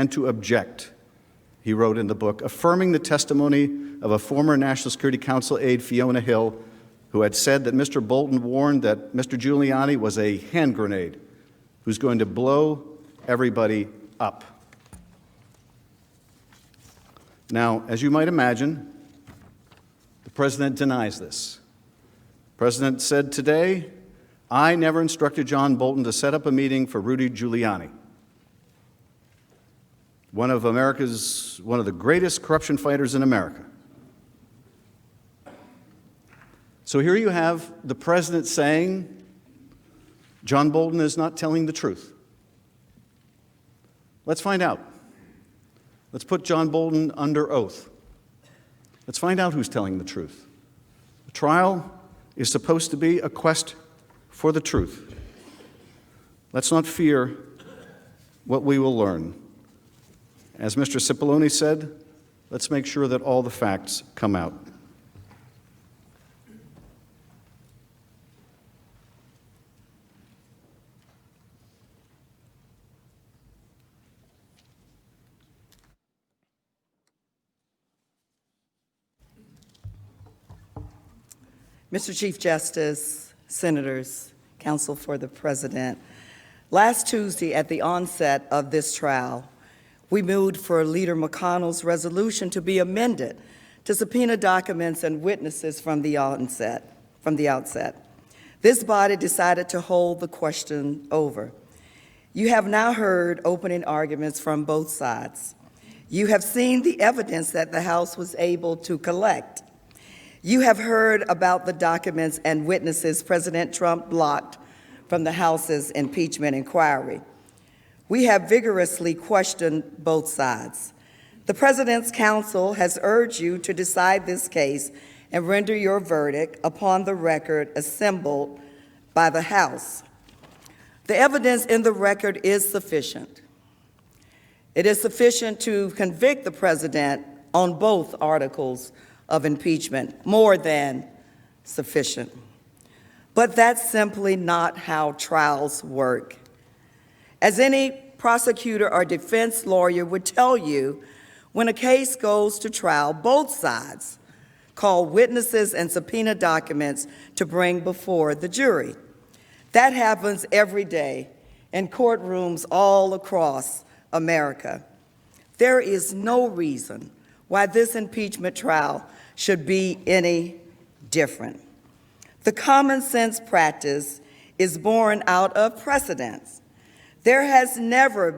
and to object, he wrote in the book, affirming the testimony of a former National Security Council aide, Fiona Hill, who had said that Mr. Bolton warned that Mr. Giuliani was a hand grenade who's going to blow everybody up. Now, as you might imagine, the president denies this. The president said today, I never instructed John Bolton to set up a meeting for Rudy Giuliani, one of the greatest corruption fighters in America. So here you have the president saying John Bolton is not telling the truth. Let's find out. Let's put John Bolton under oath. Let's find out who's telling the truth. The trial is supposed to be a quest for the truth. Let's not fear what we will learn. As Mr. Cipollone said, let's make sure that all the facts come out. Mr. Chief Justice, Senators, Counsel for the President, last Tuesday at the onset of this trial, we moved for Leader McConnell's resolution to be amended to subpoena documents and witnesses from the outset. This body decided to hold the question over. You have now heard opening arguments from both sides. You have seen the evidence that the House was able to collect. You have heard about the documents and witnesses President Trump blocked from the House's impeachment inquiry. We have vigorously questioned both sides. The President's counsel has urged you to decide this case and render your verdict upon the record assembled by the House. The evidence in the record is sufficient. It is sufficient to convict the President on both articles of impeachment, more than sufficient. But that's simply not how trials work. As any prosecutor or defense lawyer would tell you, when a case goes to trial, both sides call witnesses and subpoena documents to bring before the jury. That happens every day in courtrooms all across America. There is no reason why this impeachment trial should be any different. The common sense practice is born out of precedents. There has never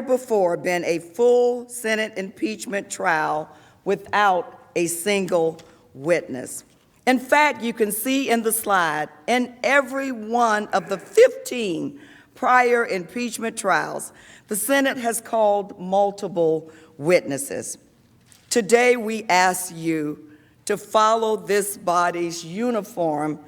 before been a full Senate impeachment trial without a single witness. In fact, you can see in the slide, in every one of the 15 prior impeachment trials, the Senate has called multiple witnesses. Today, we ask you to follow this body's uniform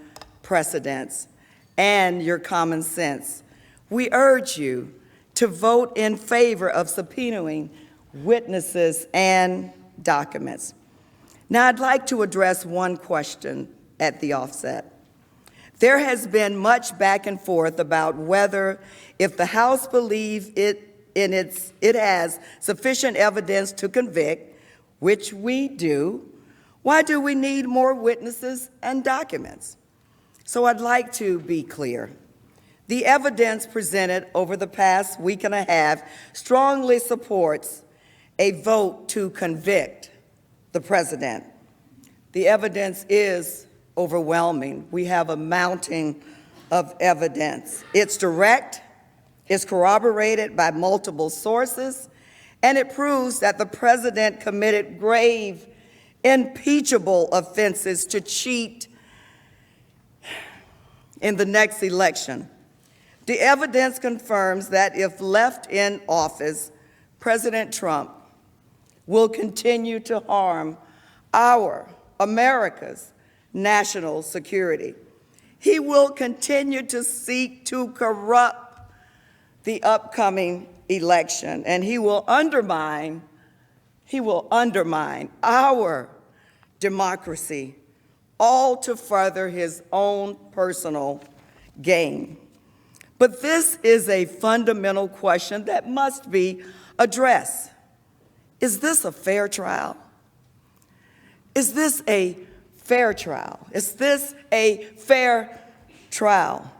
precedents and your common sense. We urge you to vote in favor of subpoenaing witnesses and documents. Now, I'd like to address one question at the offset. There has been much back and forth about whether, if the House believes it has sufficient evidence to convict, which we do, why do we need more witnesses and documents? So I'd like to be clear. The evidence presented over the past week and a half strongly supports a vote to convict the president. The evidence is overwhelming. We have a mountain of evidence. It's direct, it's corroborated by multiple sources, and it proves that the president committed grave, impeachable offenses to cheat in the next election. The evidence confirms that if left in office, President Trump will continue to harm America's national security. He will continue to seek to corrupt the upcoming election, and he will undermine our democracy, all to further his own personal gain. But this is a fundamental question that must be addressed. Is this a fair trial? Is this a fair trial? Is this a fair trial?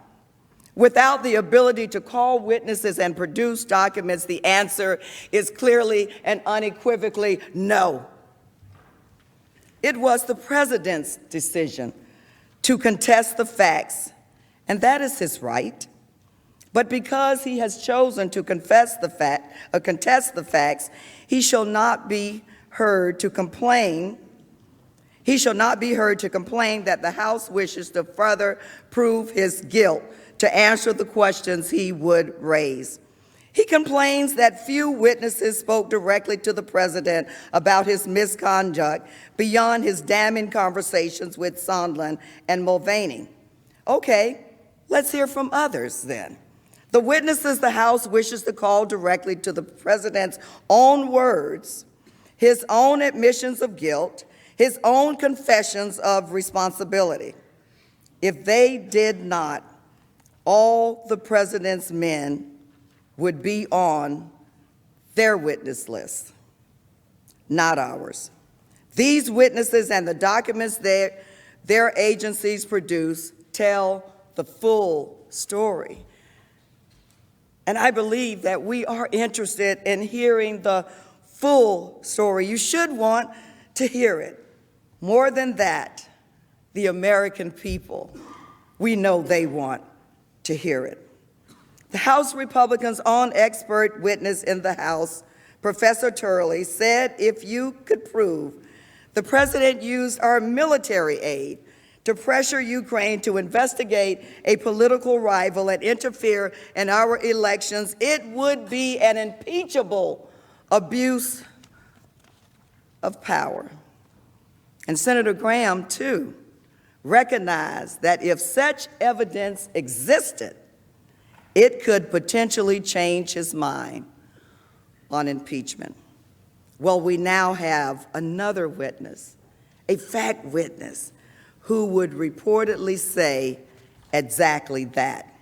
Without the ability to call witnesses and produce documents, the answer is clearly and unequivocally no. It was the president's decision to contest the facts, and that is his right. But because he has chosen to contest the facts, he shall not be heard to complain. He shall not be heard to complain that the House wishes to further prove his guilt, to answer the questions he would raise. He complains that few witnesses spoke directly to the president about his misconduct beyond his damning conversations with Sondland and Mulvaney. Okay, let's hear from others then. The witnesses the House wishes to call directly to the president's own words, his own admissions of guilt, his own confessions of responsibility. If they did not, all the president's men would be on their witness list, not ours. These witnesses and the documents their agencies produce tell the full story. And I believe that we are interested in hearing the full story. You should want to hear it. More than that, the American people, we know they want to hear it. The House Republicans' own expert witness in the House, Professor Turley, said if you could prove the president used our military aid to pressure Ukraine to investigate a political rival and interfere in our elections, it would be an impeachable abuse of power. And Senator Graham, too, recognized that if such evidence existed, it could potentially change his mind on impeachment. Well, we now have another witness, a fact witness, who would reportedly say exactly that.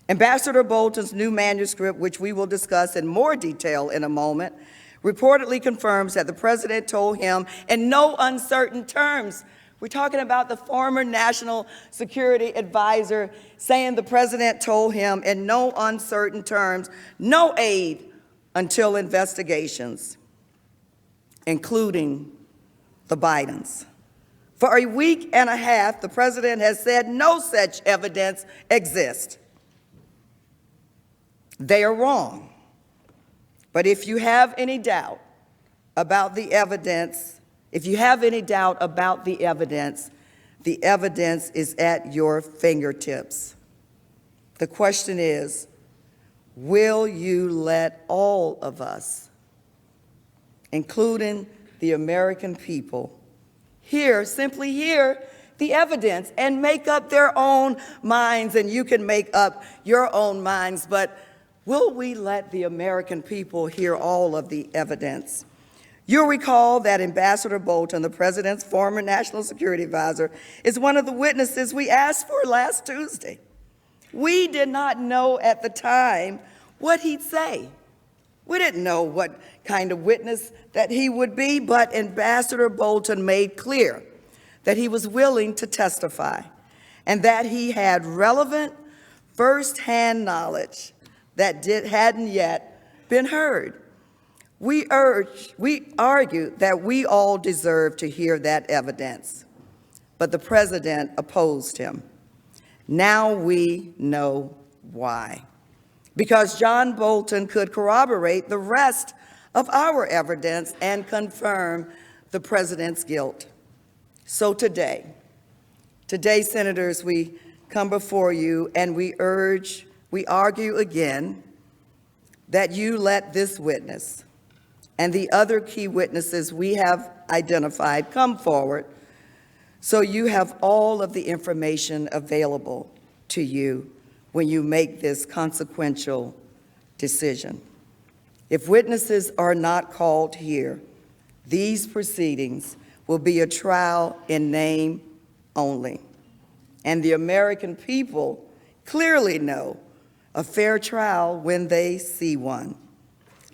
Ambassador Bolton's new manuscript, which we will discuss in more detail in a moment, reportedly confirms that the president told him in no uncertain terms. We're talking about the former national security advisor saying the president told him in no uncertain terms, no aid until investigations, including the Bidens. For a week and a half, the president has said no such evidence exists. They are wrong. But if you have any doubt about the evidence, the evidence is at your fingertips. The question is, will you let all of us, including the American people, simply hear the evidence and make up their own minds? And you can make up your own minds, but will we let the American people hear all of the evidence? You'll recall that Ambassador Bolton, the president's former national security advisor, is one of the witnesses we asked for last Tuesday. We did not know at the time what he'd say. We didn't know what kind of witness that he would be, but Ambassador Bolton made clear that he was willing to testify and that he had relevant firsthand knowledge that hadn't yet been heard. We argued that we all deserve to hear that evidence, but the president opposed him. Now we know why. Because John Bolton could corroborate the rest of our evidence and confirm the president's guilt. So today, senators, we come before you and we argue again that you let this witness and the other key witnesses we have identified come forward so you have all of the information available to you when you make this consequential decision. If witnesses are not called here, these proceedings will be a trial in name only. And the American people clearly know a fair trial when they see one.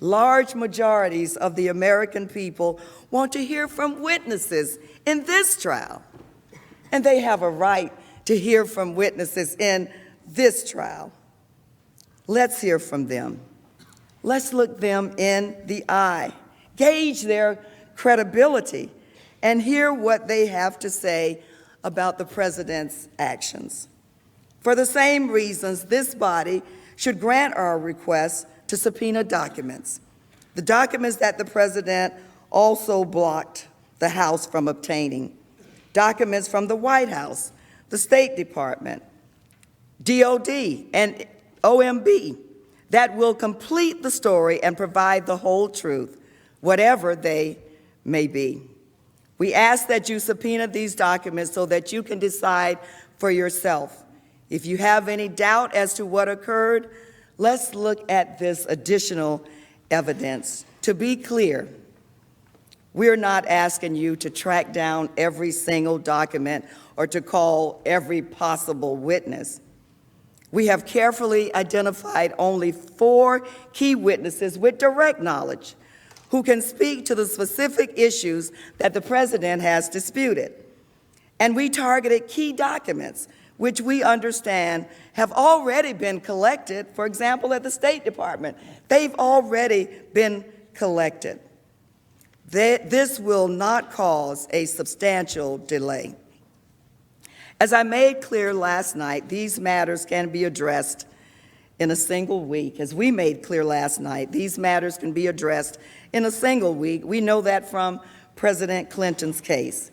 Large majorities of the American people want to hear from witnesses in this trial, and they have a right to hear from witnesses in this trial. Let's hear from them. Let's look them in the eye, gauge their credibility, and hear what they have to say about the president's actions. For the same reasons, this body should grant our request to subpoena documents, the documents that the president also blocked the House from obtaining, documents from the White House, the State Department, DOD, and OMB that will complete the story and provide the whole truth, whatever they may be. We ask that you subpoena these documents so that you can decide for yourself. If you have any doubt as to what occurred, let's look at this additional evidence. To be clear, we're not asking you to track down every single document or to call every possible witness. We have carefully identified only 4 key witnesses with direct knowledge who can speak to the specific issues that the president has disputed. And we targeted key documents which we understand have already been collected, for example, at the State Department. They've already been collected. This will not cause a substantial delay. As I made clear last night, these matters can be addressed in a single week. As we made clear last night, these matters can be addressed in a single week. We know that from President Clinton's case.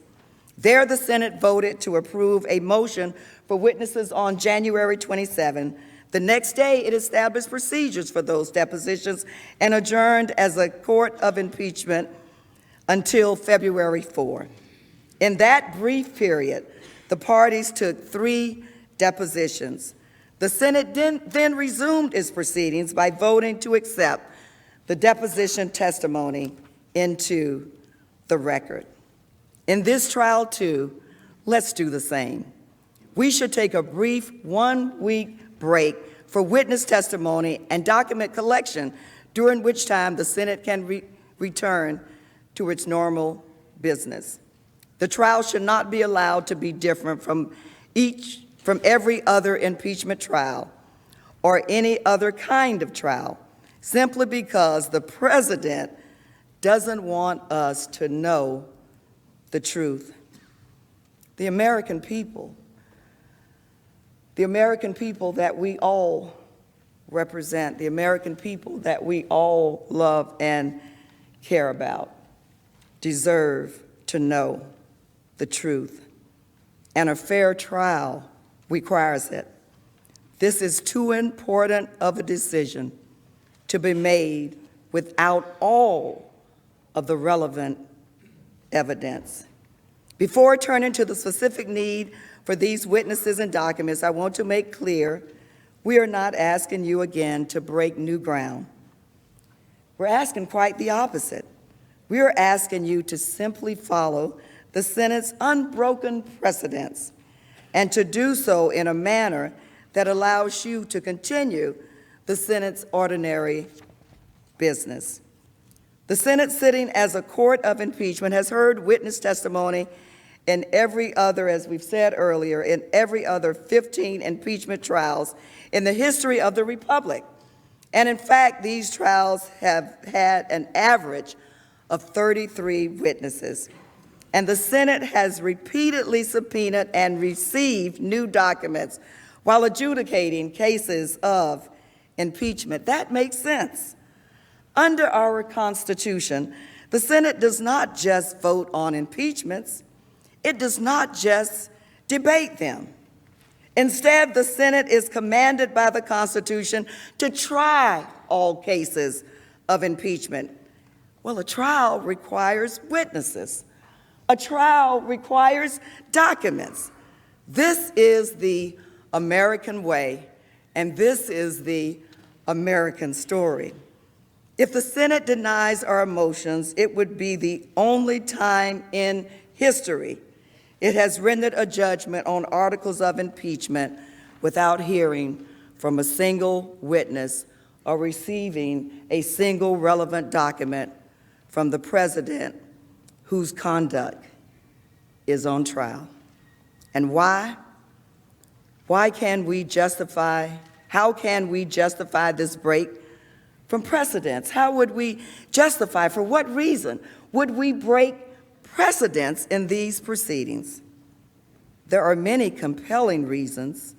There, the Senate voted to approve a motion for witnesses on January 27. The next day, it established procedures for those depositions and adjourned as a court of impeachment until February 4. In that brief period, the parties took 3 depositions. The Senate then resumed its proceedings by voting to accept the deposition testimony into the record. In this trial, too, let's do the same. We should take a brief 1-week break for witness testimony and document collection, during which time the Senate can return to its normal business. The trial should not be allowed to be different from every other impeachment trial or any other kind of trial, simply because the president doesn't want us to know the truth. The American people that we all represent, the American people that we all love and care about, deserve to know the truth. And a fair trial requires it. This is too important of a decision to be made without all of the relevant evidence. Before turning to the specific need for these witnesses and documents, I want to make clear we are not asking you again to break new ground. We're asking quite the opposite. We are asking you to simply follow the Senate's unbroken precedents and to do so in a manner that allows you to continue the Senate's ordinary business. The Senate, sitting as a court of impeachment, has heard witness testimony in every other, as we've said earlier, in every other 15 impeachment trials in the history of the Republic. And in fact, these trials have had an average of 33 witnesses. And the Senate has repeatedly subpoenaed and received new documents while adjudicating cases of impeachment. That makes sense. Under our Constitution, the Senate does not just vote on impeachments. It does not just debate them. Instead, the Senate is commanded by the Constitution to try all cases of impeachment. Well, a trial requires witnesses. A trial requires documents. This is the American way, and this is the American story. If the Senate denies our motions, it would be the only time in history it has rendered a judgment on articles of impeachment without hearing from a single witness or receiving a single relevant document from the president whose conduct is on trial. And why? How can we justify this break from precedents? How would we justify, for what reason would we break precedents in these proceedings? There are many compelling reasons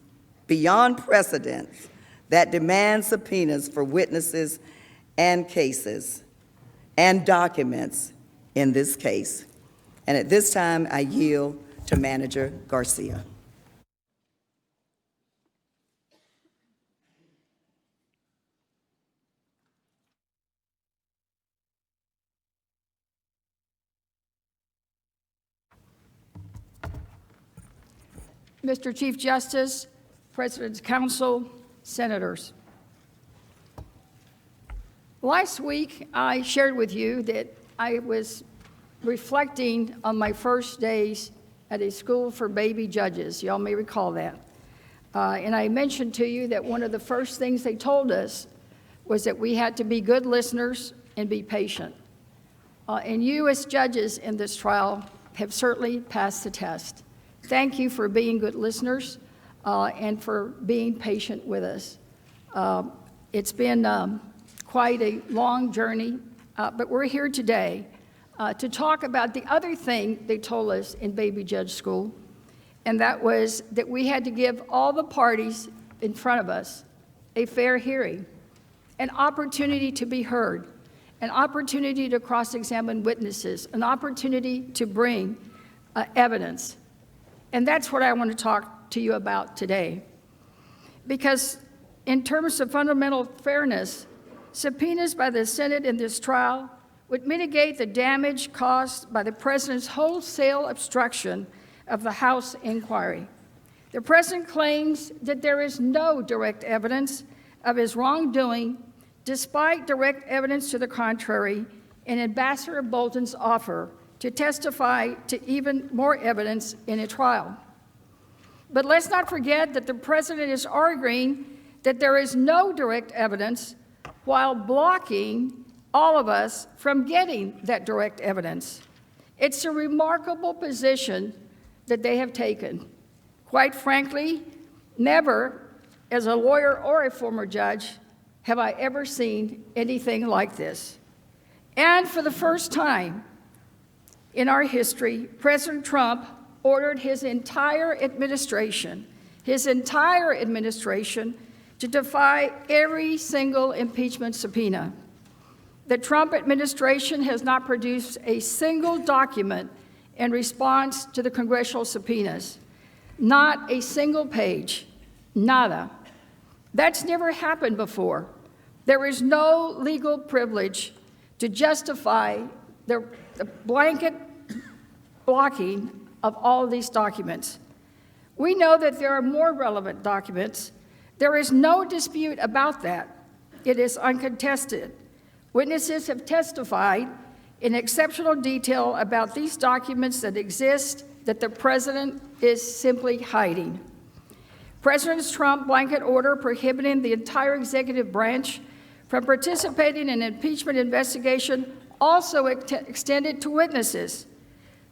beyond precedents that demand subpoenas for witnesses and cases and documents in this case. And at this time, I yield to Manager Garcia. Mr. Chief Justice, President's Counsel, Senators. Last week, I shared with you that I was reflecting on my first days at a school for baby judges. Y'all may recall that. And I mentioned to you that one of the first things they told us was that we had to be good listeners and be patient. And you as judges in this trial have certainly passed the test. Thank you for being good listeners and for being patient with us. It's been quite a long journey, but we're here today to talk about the other thing they told us in baby judge school, and that was that we had to give all the parties in front of us a fair hearing, an opportunity to be heard, an opportunity to cross-examine witnesses, an opportunity to bring evidence. And that's what I want to talk to you about today. Because in terms of fundamental fairness, subpoenas by the Senate in this trial would mitigate the damage caused by the president's wholesale obstruction of the House inquiry. The president claims that there is no direct evidence of his wrongdoing, despite direct evidence to the contrary in Ambassador Bolton's offer to testify to even more evidence in a trial. But let's not forget that the president is arguing that there is no direct evidence while blocking all of us from getting that direct evidence. It's a remarkable position that they have taken. Quite frankly, never, as a lawyer or a former judge, have I ever seen anything like this. And for the first time in our history, President Trump ordered his entire administration to defy every single impeachment subpoena. The Trump administration has not produced a single document in response to the congressional subpoenas. Not a single page, nada. That's never happened before. There is no legal privilege to justify the blanket blocking of all of these documents. We know that there are more relevant documents. There is no dispute about that. It is uncontested. Witnesses have testified in exceptional detail about these documents that exist that the president is simply hiding. President Trump's blanket order prohibiting the entire executive branch from participating in an impeachment investigation also extended to witnesses.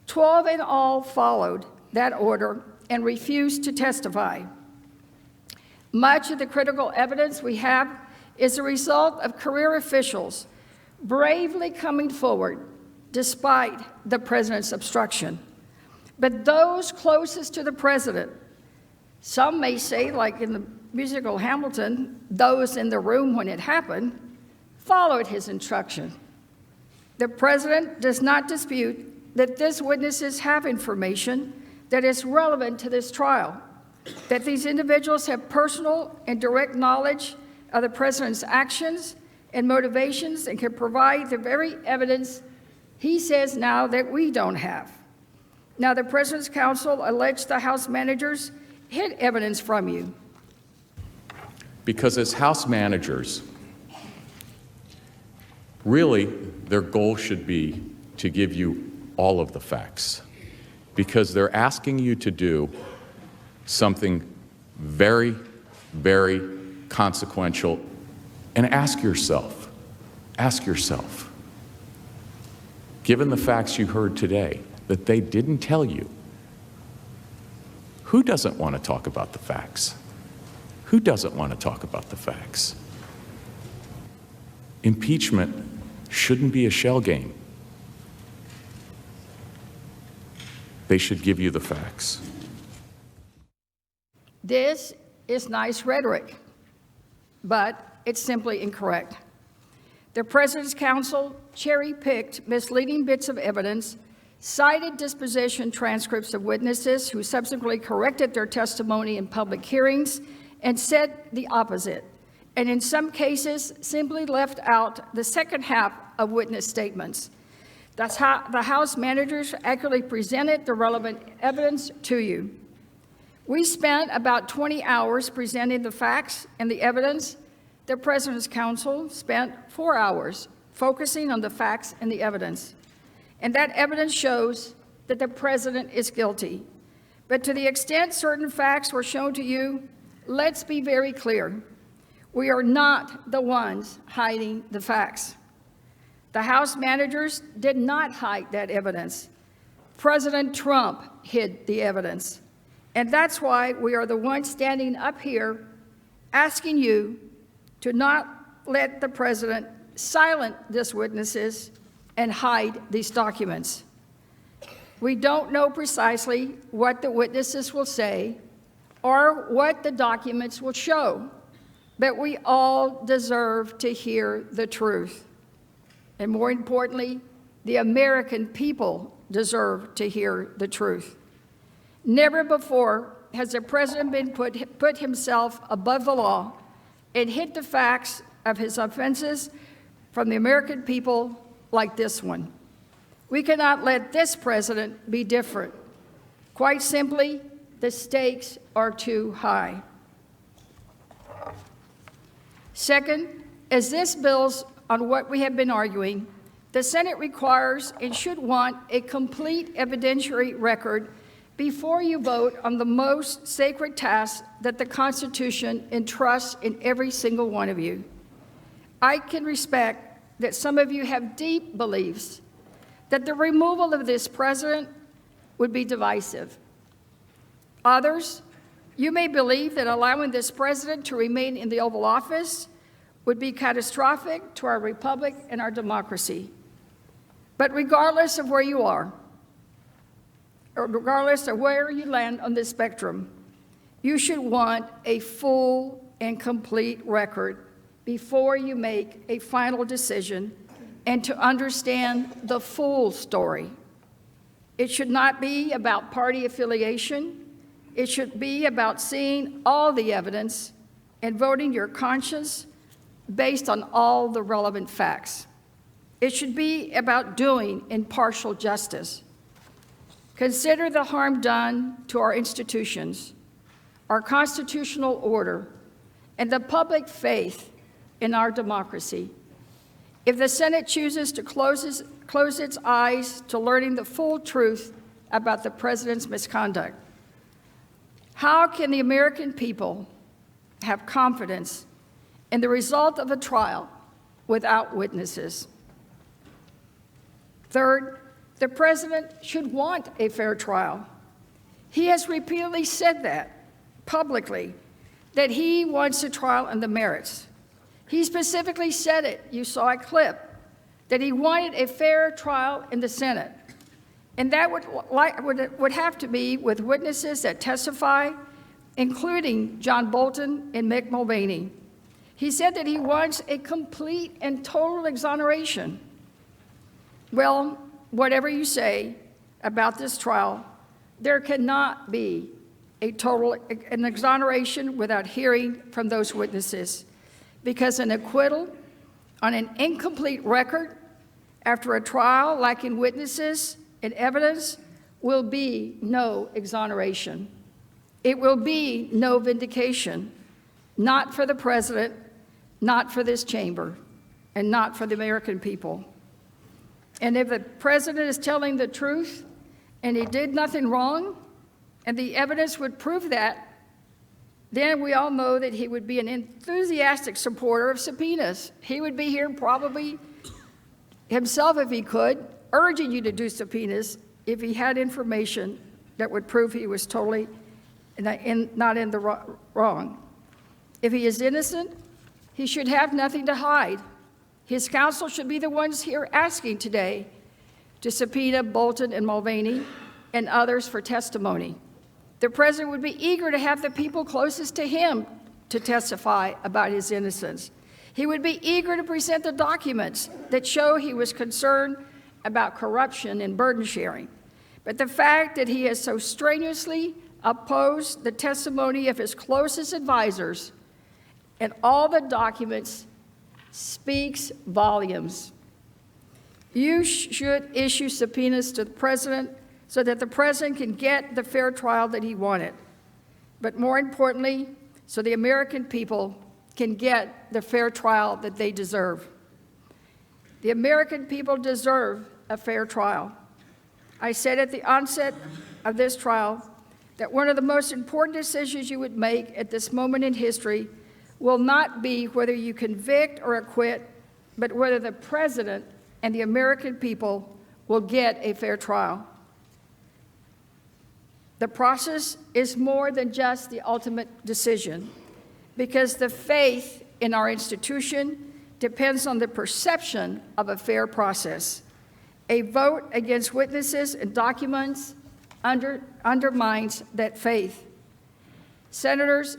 12 in all followed that order and refused to testify. Much of the critical evidence we have is a result of career officials bravely coming forward despite the president's obstruction. But those closest to the president, some may say, like in the musical Hamilton, those in the room when it happened, followed his instruction. The president does not dispute that these witnesses have information that is relevant to this trial, that these individuals have personal and direct knowledge of the president's actions and motivations and can provide the very evidence he says now that we don't have. Now, the president's counsel alleged the House managers hid evidence from you. Because as House managers, really their goal should be to give you all of the facts, because they're asking you to do something very, very consequential, and ask yourself, given the facts you heard today that they didn't tell you, who doesn't want to talk about the facts? Who doesn't want to talk about the facts? Impeachment shouldn't be a shell game. They should give you the facts. This is nice rhetoric, but it's simply incorrect. The President's counsel cherry-picked misleading bits of evidence, cited disposition transcripts of witnesses who subsequently corrected their testimony in public hearings, and said the opposite, and in some cases simply left out the second half of witness statements. That's how the House managers accurately presented the relevant evidence to you. We spent about 20 hours presenting the facts and the evidence. The President's counsel spent 4 hours focusing on the facts and the evidence. And that evidence shows that the President is guilty. But to the extent certain facts were shown to you, let's be very clear. We are not the ones hiding the facts. The House managers did not hide that evidence. President Trump hid the evidence. And that's why we are the ones standing up here asking you to not let the President silence these witnesses and hide these documents. We don't know precisely what the witnesses will say or what the documents will show, but we all deserve to hear the truth. And more importantly, the American people deserve to hear the truth. Never before has the President been put himself above the law and hid the facts of his offenses from the American people like this one. We cannot let this President be different. Quite simply, the stakes are too high. Second, as this builds on what we have been arguing, the Senate requires and should want a complete evidentiary record before you vote on the most sacred task that the Constitution entrusts in every single one of you. I can respect that some of you have deep beliefs that the removal of this president would be divisive. Others, you may believe that allowing this president to remain in the Oval Office would be catastrophic to our republic and our democracy. But regardless of where you are, or regardless of where you land on this spectrum, you should want a full and complete record before you make a final decision and to understand the full story. It should not be about party affiliation. It should be about seeing all the evidence and voting your conscience based on all the relevant facts. It should be about doing impartial justice. Consider the harm done to our institutions, our constitutional order, and the public faith in our democracy. If the Senate chooses to close its eyes to learning the full truth about the president's misconduct, how can the American people have confidence in the result of a trial without witnesses? Third, the president should want a fair trial. He has repeatedly said that publicly, that he wants a trial on the merits. He specifically said it, you saw a clip, that he wanted a fair trial in the Senate. And that would have to be with witnesses that testify, including John Bolton and Mick Mulvaney. He said that he wants a complete and total exoneration. Well, whatever you say about this trial, there cannot be an exoneration without hearing from those witnesses, because an acquittal on an incomplete record after a trial lacking witnesses and evidence will be no exoneration. It will be no vindication, not for the president, not for this chamber, and not for the American people. And if the president is telling the truth and he did nothing wrong, and the evidence would prove that, then we all know that he would be an enthusiastic supporter of subpoenas. He would be here probably himself, if he could, urging you to do subpoenas if he had information that would prove he was totally not in the wrong. If he is innocent, he should have nothing to hide. His counsel should be the ones here asking today to subpoena Bolton and Mulvaney and others for testimony. The president would be eager to have the people closest to him to testify about his innocence. He would be eager to present the documents that show he was concerned about corruption and burden sharing. But the fact that he has so strenuously opposed the testimony of his closest advisors and all the documents speaks volumes. You should issue subpoenas to the president so that the president can get the fair trial that he wanted. But more importantly, so the American people can get the fair trial that they deserve. The American people deserve a fair trial. I said at the onset of this trial that one of the most important decisions you would make at this moment in history will not be whether you convict or acquit, but whether the president and the American people will get a fair trial. The process is more than just the ultimate decision, because the faith in our institution depends on the perception of a fair process. A vote against witnesses and documents undermines that faith. Senators,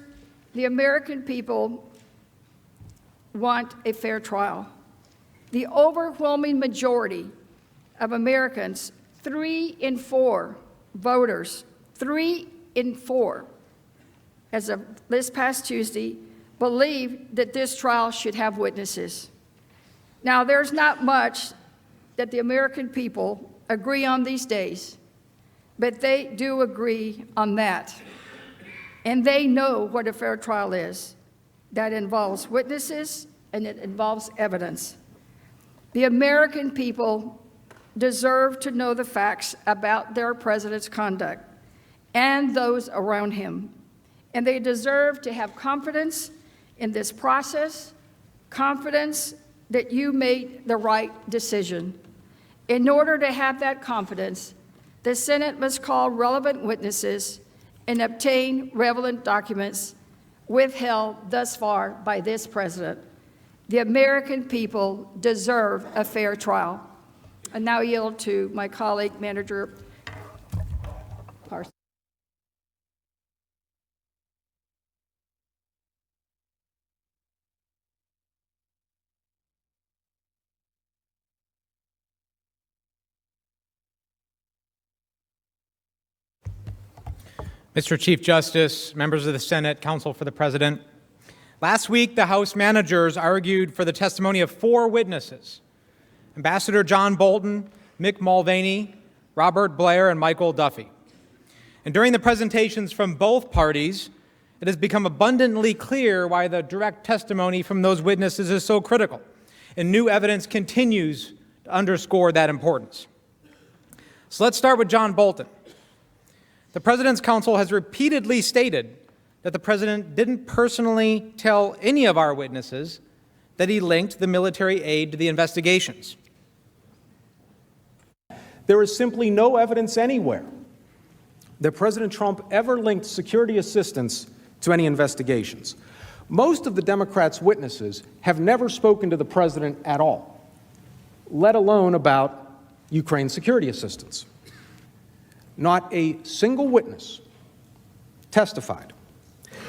the American people want a fair trial. The overwhelming majority of Americans, 3 in 4 voters, 3 in 4, as of this past Tuesday, believe that this trial should have witnesses. Now, there's not much that the American people agree on these days, but they do agree on that. And they know what a fair trial is. That involves witnesses and it involves evidence. The American people deserve to know the facts about their president's conduct and those around him. And they deserve to have confidence in this process, confidence that you made the right decision. In order to have that confidence, the Senate must call relevant witnesses and obtain relevant documents withheld thus far by this president. The American people deserve a fair trial. I now yield to my colleague, Manager Parsons. Mr. Chief Justice, members of the Senate, counsel for the President, last week the House managers argued for the testimony of 4 witnesses: Ambassador John Bolton, Mick Mulvaney, Robert Blair, and Michael Duffy. And during the presentations from both parties, it has become abundantly clear why the direct testimony from those witnesses is so critical, and new evidence continues to underscore that importance. So let's start with John Bolton. The President's counsel has repeatedly stated that the President didn't personally tell any of our witnesses that he linked the military aid to the investigations. There is simply no evidence anywhere that President Trump ever linked security assistance to any investigations. Most of the Democrats' witnesses have never spoken to the President at all, let alone about Ukraine security assistance. Not a single witness testified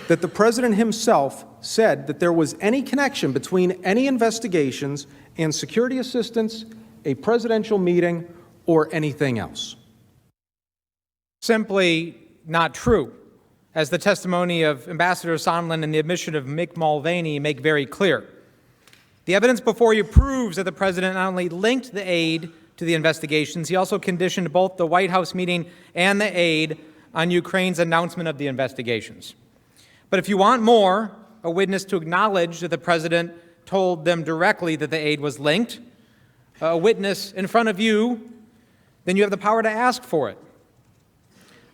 that the President himself said that there was any connection between any investigations and security assistance, a presidential meeting, or anything else. Simply not true, as the testimony of Ambassador Sondland and the admission of Mick Mulvaney make very clear. The evidence before you proves that the President not only linked the aid to the investigations, he also conditioned both the White House meeting and the aid on Ukraine's announcement of the investigations. But if you want more, a witness to acknowledge that the President told them directly that the aid was linked, a witness in front of you, then you have the power to ask for it.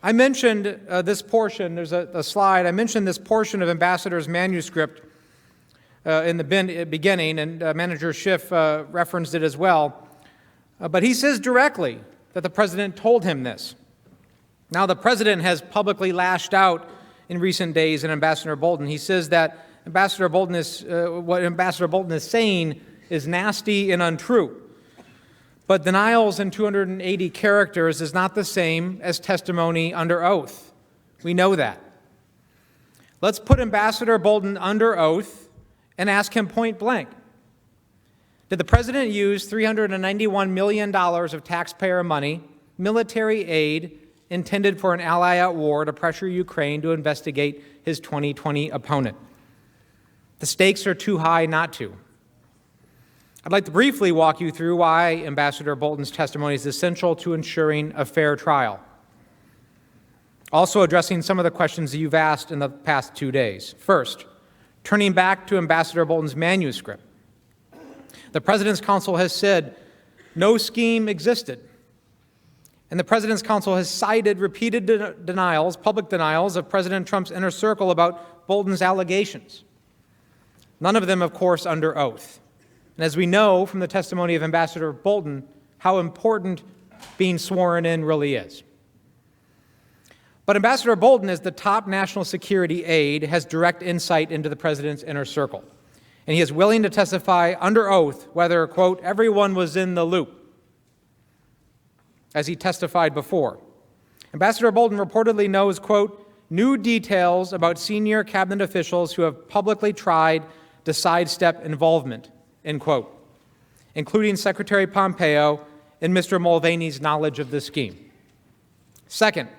I mentioned this portion, there's a slide, I mentioned this portion of Ambassador's manuscript in the beginning, and Manager Schiff referenced it as well. But he says directly that the president told him this. Now, the president has publicly lashed out in recent days at Ambassador Bolton. He says that what Ambassador Bolton is saying is nasty and untrue. But denials in 280 characters is not the same as testimony under oath. We know that. Let's put Ambassador Bolton under oath and ask him point blank. Did the president use $391 million of taxpayer money, military aid, intended for an ally at war to pressure Ukraine to investigate his 2020 opponent? The stakes are too high not to. I'd like to briefly walk you through why Ambassador Bolton's testimony is essential to ensuring a fair trial. Also addressing some of the questions that you've asked in the past 2 days. First, turning back to Ambassador Bolton's manuscript. The President's counsel has said no scheme existed. And the President's counsel has cited repeated denials, public denials of President Trump's inner circle about Bolton's allegations. None of them, of course, under oath. And as we know from the testimony of Ambassador Bolton, how important being sworn in really is. But Ambassador Bolton, as the top national security aide, has direct insight into the president's inner circle. And he is willing to testify under oath whether, quote, everyone was in the loop, as he testified before. Ambassador Bolton reportedly knows, quote, new details about senior cabinet officials who have publicly tried to sidestep involvement, end quote, including Secretary Pompeo and Mr. Mulvaney's knowledge of the scheme. Second,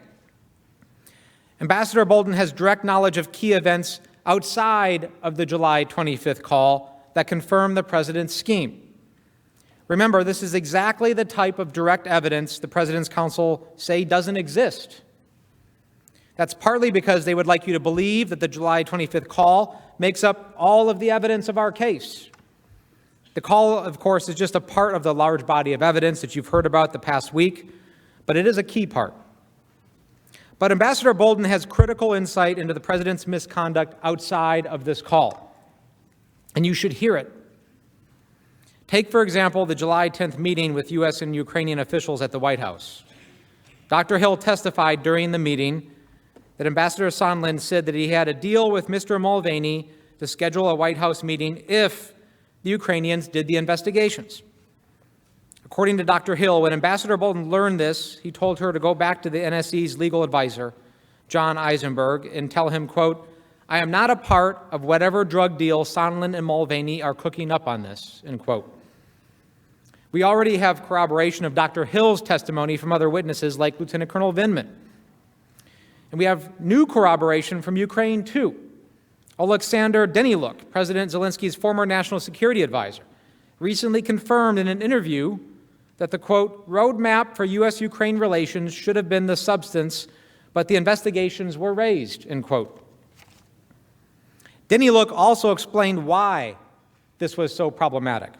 Ambassador Bolton has direct knowledge of key events outside of the July 25th call that confirm the president's scheme. Remember, this is exactly the type of direct evidence the President's counsel say doesn't exist. That's partly because they would like you to believe that the July 25th call makes up all of the evidence of our case. The call, of course, is just a part of the large body of evidence that you've heard about the past week, but it is a key part. But Ambassador Bolton has critical insight into the president's misconduct outside of this call, and you should hear it. Take, for example, the July 10th meeting with U.S. and Ukrainian officials at the White House. Dr. Hill testified during the meeting that Ambassador Sondland said that he had a deal with Mr. Mulvaney to schedule a White House meeting if the Ukrainians did the investigations. According to Dr. Hill, when Ambassador Bolton learned this, he told her to go back to the NSC's legal advisor, John Eisenberg, and tell him, quote, I am not a part of whatever drug deal Sondland and Mulvaney are cooking up on this, end quote. We already have corroboration of Dr. Hill's testimony from other witnesses like Lieutenant Colonel Vindman. And we have new corroboration from Ukraine, too. Oleksandr Deniluk, President Zelensky's former national security advisor, recently confirmed in an interview that the, quote, roadmap for U.S.-Ukraine relations should have been the substance, but the investigations were raised, end quote. Deniluk also explained why this was so problematic.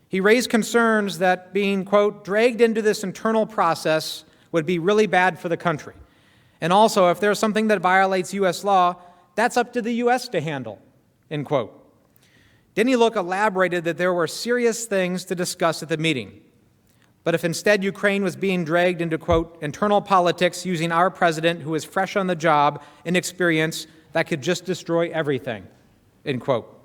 He raised concerns that being, quote, dragged into this internal process would be really bad for the country. And also, if there's something that violates U.S. law, that's up to the U.S. to handle, end quote. Deniluk elaborated that there were serious things to discuss at the meeting. But if instead Ukraine was being dragged into, quote, internal politics using our president who is fresh on the job, inexperienced, that could just destroy everything, end quote.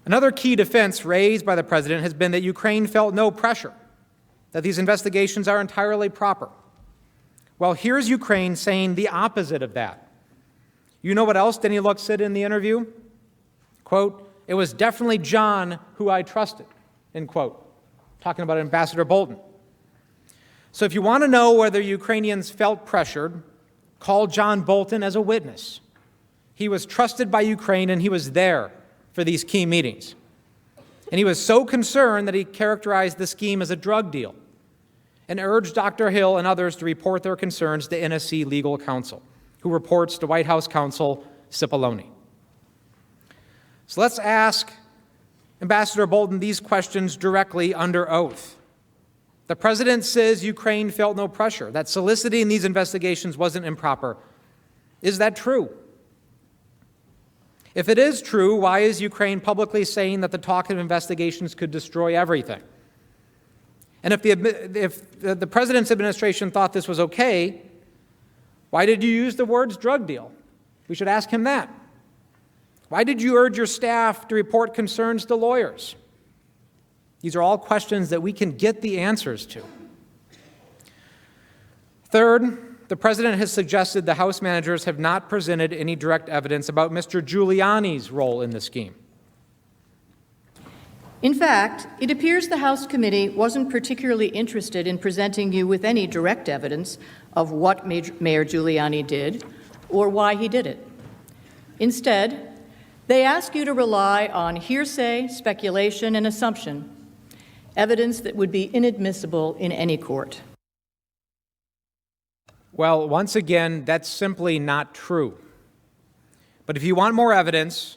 Another key defense raised by the president has been that Ukraine felt no pressure, that these investigations are entirely proper. Well, here's Ukraine saying the opposite of that. You know what else Deniluk said in the interview? Quote, it was definitely John who I trusted, end quote, talking about Ambassador Bolton. So if you want to know whether Ukrainians felt pressured, call John Bolton as a witness. He was trusted by Ukraine and he was there for these key meetings. And he was so concerned that he characterized the scheme as a drug deal and urged Dr. Hill and others to report their concerns to NSC legal counsel, who reports to White House counsel Cipollone. So let's ask Ambassador Bolton these questions directly under oath. The president says Ukraine felt no pressure, that soliciting these investigations wasn't improper. Is that true? If it is true, why is Ukraine publicly saying that the talk of investigations could destroy everything? And if the president's administration thought this was okay, why did you use the words drug deal? We should ask him that. Why did you urge your staff to report concerns to lawyers? These are all questions that we can get the answers to. Third, the president has suggested the House managers have not presented any direct evidence about Mr. Giuliani's role in the scheme. In fact, it appears the House committee wasn't particularly interested in presenting you with any direct evidence of what Mayor Giuliani did or why he did it. Instead, they ask you to rely on hearsay, speculation, and assumption, evidence that would be inadmissible in any court. Well, once again, that's simply not true. But if you want more evidence,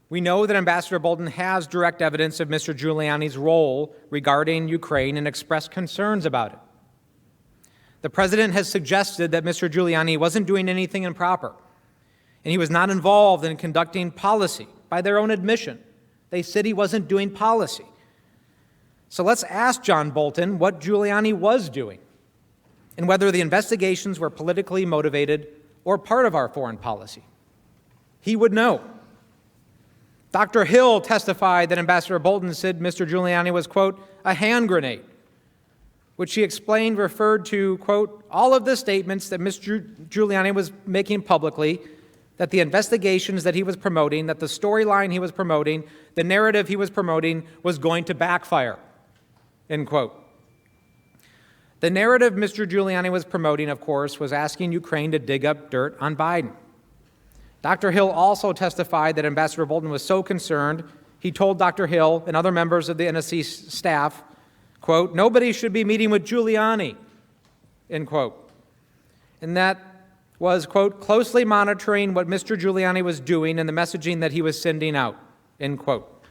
we know that Ambassador Bolton has direct evidence of Mr. Giuliani's role regarding Ukraine and expressed concerns about it. The president has suggested that Mr. Giuliani wasn't doing anything improper, and he was not involved in conducting policy. By their own admission, they said he wasn't doing policy. So let's ask John Bolton what Giuliani was doing and whether the investigations were politically motivated or part of our foreign policy. He would know. Dr. Hill testified that Ambassador Bolton said Mr. Giuliani was, quote, a hand grenade, which he explained referred to, quote, all of the statements that Mr. Giuliani was making publicly, that the investigations that he was promoting, that the storyline he was promoting, the narrative he was promoting was going to backfire, end quote. The narrative Mr. Giuliani was promoting, of course, was asking Ukraine to dig up dirt on Biden. Dr. Hill also testified that Ambassador Bolton was so concerned, he told Dr. Hill and other members of the NSC staff, quote, nobody should be meeting with Giuliani, end quote. And that was, quote, closely monitoring what Mr. Giuliani was doing and the messaging that he was sending out, end quote.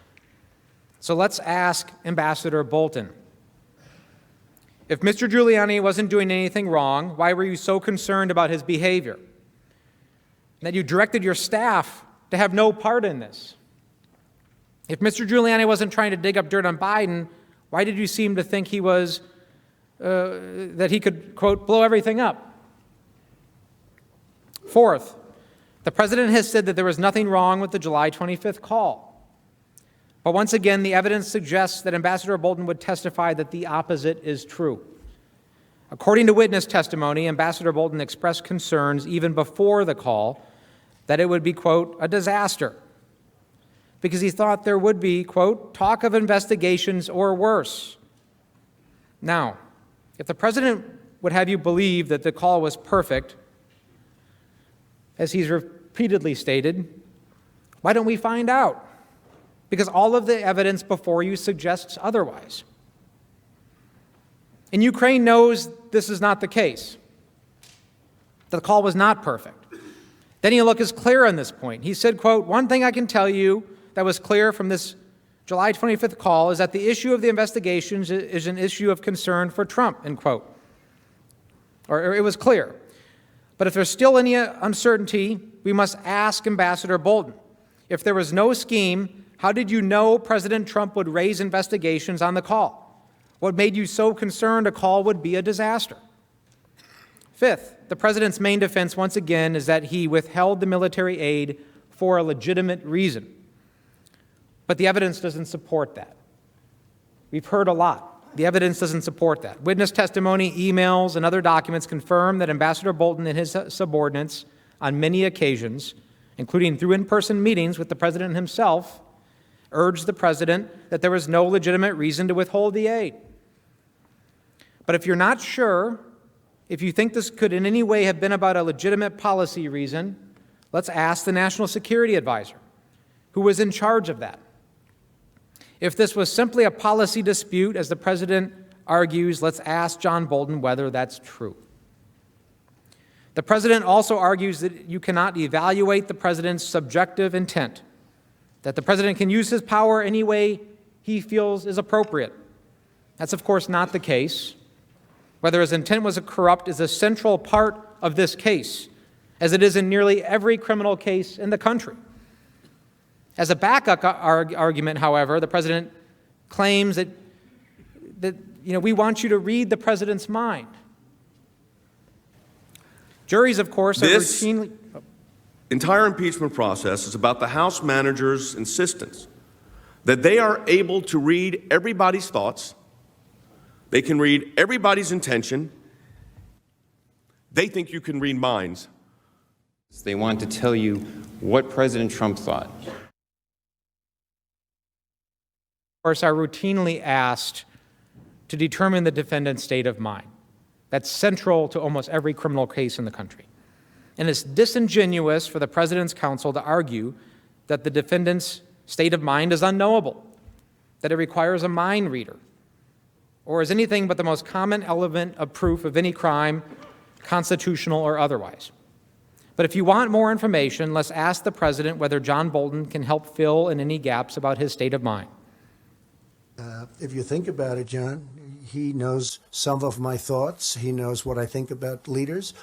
So let's ask Ambassador Bolton. If Mr. Giuliani wasn't doing anything wrong, why were you so concerned about his behavior? That you directed your staff to have no part in this. If Mr. Giuliani wasn't trying to dig up dirt on Biden, why did you seem to think he was, that he could, quote, blow everything up? Fourth, the president has said that there was nothing wrong with the July 25th call. But once again, the evidence suggests that Ambassador Bolton would testify that the opposite is true. According to witness testimony, Ambassador Bolton expressed concerns even before the call that it would be, quote, a disaster, because he thought there would be, quote, talk of investigations or worse. Now, if the president would have you believe that the call was perfect, as he's repeatedly stated, why don't we find out? Because all of the evidence before you suggests otherwise. And Ukraine knows this is not the case. The call was not perfect. Danieluk is clear on this point. He said, quote, one thing I can tell you that was clear from this July 25th call is that the issue of the investigations is an issue of concern for Trump, end quote. Or it was clear. But if there's still any uncertainty, we must ask Ambassador Bolton. If there was no scheme, how did you know President Trump would raise investigations on the call? What made you so concerned a call would be a disaster? Fifth, the president's main defense, once again, is that he withheld the military aid for a legitimate reason. But the evidence doesn't support that. We've heard a lot. The evidence doesn't support that. Witness testimony, emails, and other documents confirm that Ambassador Bolton and his subordinates, on many occasions, including through in-person meetings with the president himself, urged the president that there was no legitimate reason to withhold the aid. But if you're not sure, if you think this could in any way have been about a legitimate policy reason, let's ask the National Security Advisor, who was in charge of that. If this was simply a policy dispute, as the president argues, let's ask John Bolton whether that's true. The president also argues that you cannot evaluate the president's subjective intent, that the president can use his power any way he feels is appropriate. That's, of course, not the case. Whether his intent was corrupt is a central part of this case, as it is in nearly every criminal case in the country. As a backup argument, however, the president claims that we want you to read the president's mind. Juries, of course, are routinely... Entire impeachment process is about the House manager's insistence that they are able to read everybody's thoughts, they can read everybody's intention, they think you can read minds. They want to tell you what President Trump thought. Of course, are routinely asked to determine the defendant's state of mind. That's central to almost every criminal case in the country. And it's disingenuous for the president's counsel to argue that the defendant's state of mind is unknowable, that it requires a mind reader, or is anything but the most common element of proof of any crime, constitutional or otherwise. But if you want more information, let's ask the president whether John Bolton can help fill in any gaps about his state of mind. If you think about it, John, he knows some of my thoughts. He knows what I think about leaders.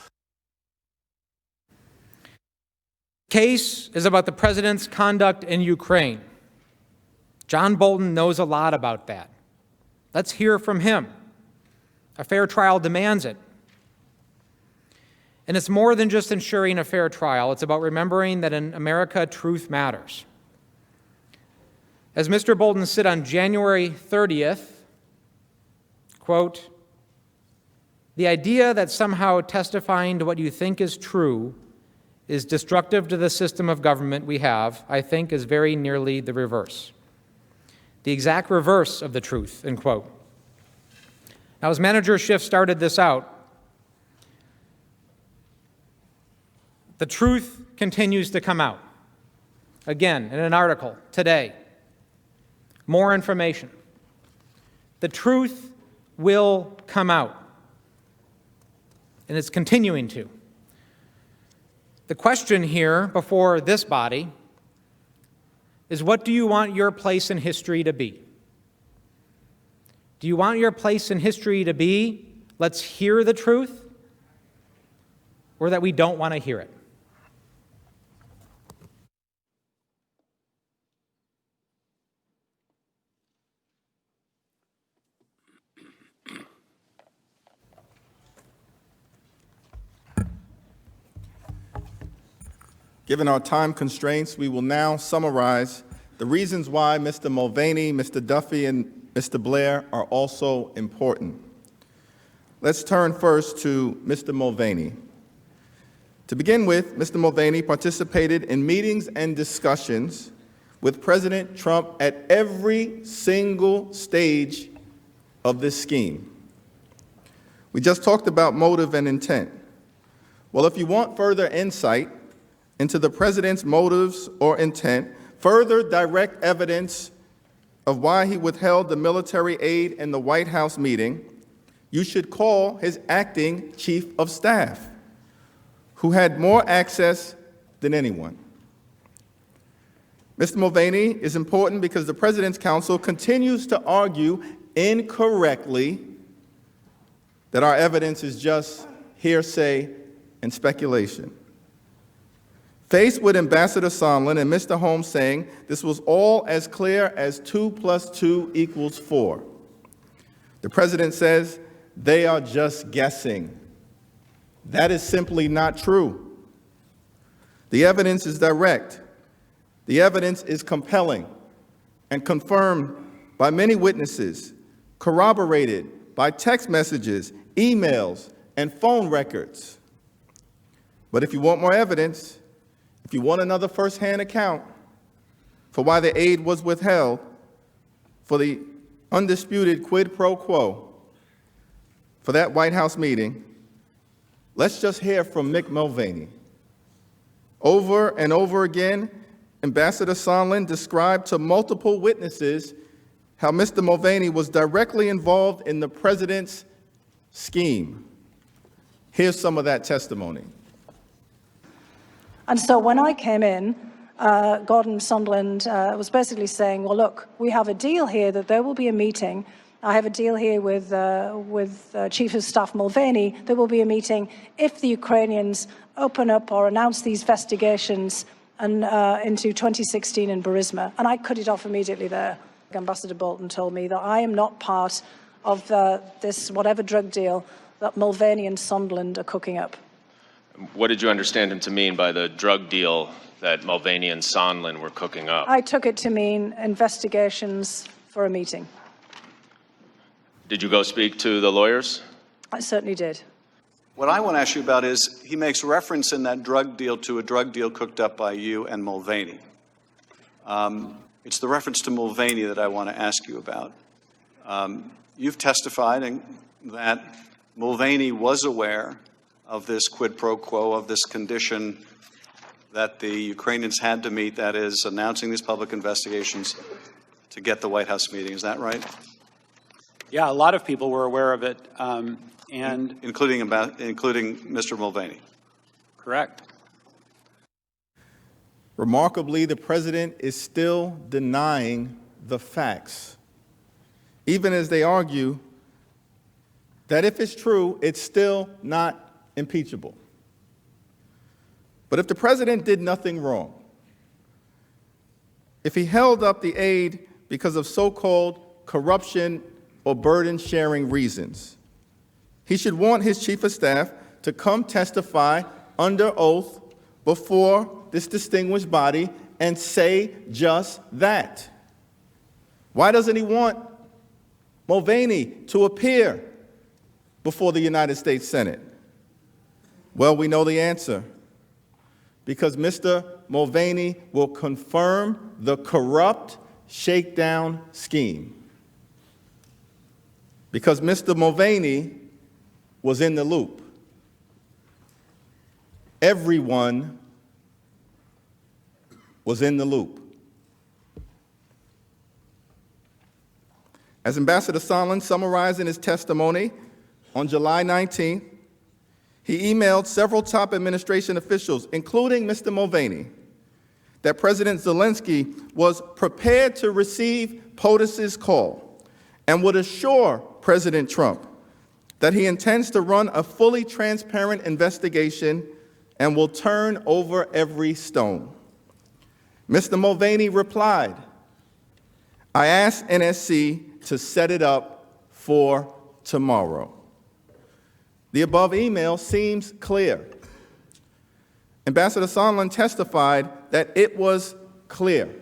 The case is about the president's conduct in Ukraine. John Bolton knows a lot about that. Let's hear from him. A fair trial demands it. And it's more than just ensuring a fair trial. It's about remembering that in America, truth matters. As Mr. Bolton said on January 30th, quote, "The idea that somehow testifying to what you think is true is destructive to the system of government we have, I think, is very nearly the reverse. The exact reverse of the truth," end quote. Now, as Manager Schiff started this out, the truth continues to come out. Again, in an article today, more information. The truth will come out, and it's continuing to. The question here before this body is, what do you want your place in history to be? Do you want your place in history to be, let's hear the truth, or that we don't want to hear it? Given our time constraints, we will now summarize the reasons why Mr. Mulvaney, Mr. Duffy, and Mr. Blair are also important. Let's turn first to Mr. Mulvaney. To begin with, Mr. Mulvaney participated in meetings and discussions with President Trump at every single stage of this scheme. We just talked about motive and intent. Well, if you want further insight into the president's motives or intent, further direct evidence of why he withheld the military aid in the White House meeting, you should call his acting chief of staff, who had more access than anyone. Mr. Mulvaney is important because the president's counsel continues to argue incorrectly that our evidence is just hearsay and speculation. Faced with Ambassador Sondland and Mr. Holmes saying this was all as clear as 2 + 2 = 4, the president says they are just guessing. That is simply not true. The evidence is direct. The evidence is compelling and confirmed by many witnesses, corroborated by text messages, emails, and phone records. But if you want more evidence, if you want another first-hand account for why the aid was withheld, for the undisputed quid pro quo for that White House meeting, let's just hear from Mick Mulvaney. Over and over again, Ambassador Sondland described to multiple witnesses how Mr. Mulvaney was directly involved in the president's scheme. Here's some of that testimony. And so when I came in, Gordon Sondland was basically saying, well, look, we have a deal here that there will be a meeting I have a deal here with Chief of Staff Mulvaney. There will be a meeting if the Ukrainians open up or announce these investigations into 2016 in Burisma. And I cut it off immediately there. Ambassador Bolton told me that I am not part of this whatever drug deal that Mulvaney and Sondland are cooking up. What did you understand him to mean by the drug deal that Mulvaney and Sondland were cooking up? I took it to mean investigations for a meeting. Did you go speak to the lawyers? I certainly did. What I want to ask you about is he makes reference in that drug deal to a drug deal cooked up by you and Mulvaney. It's the reference to Mulvaney that I want to ask you about. You've testified that Mulvaney was aware of this quid pro quo, of this condition that the Ukrainians had to meet, that is, announcing these public investigations to get the White House meeting. Is that right? Yeah, a lot of people were aware of it, and including Mr. Mulvaney. Correct. Remarkably, the president is still denying the facts, even as they argue that if it's true, it's still not impeachable. But if the president did nothing wrong, if he held up the aid because of so-called corruption or burden-sharing reasons, he should want his chief of staff to come testify under oath before this distinguished body and say just that. Why doesn't he want Mulvaney to appear before the United States Senate? Well, we know the answer. Because Mr. Mulvaney will confirm the corrupt shakedown scheme. Because Mr. Mulvaney was in the loop. Everyone was in the loop. As Ambassador Sondland summarized in his testimony on July 19th, he emailed several top administration officials, including Mr. Mulvaney, that President Zelensky was prepared to receive POTUS's call and would assure President Trump that he intends to run a fully transparent investigation and will turn over every stone. Mr. Mulvaney replied, "I asked NSC to set it up for tomorrow." The above email seems clear. Ambassador Sondland testified that it was clear,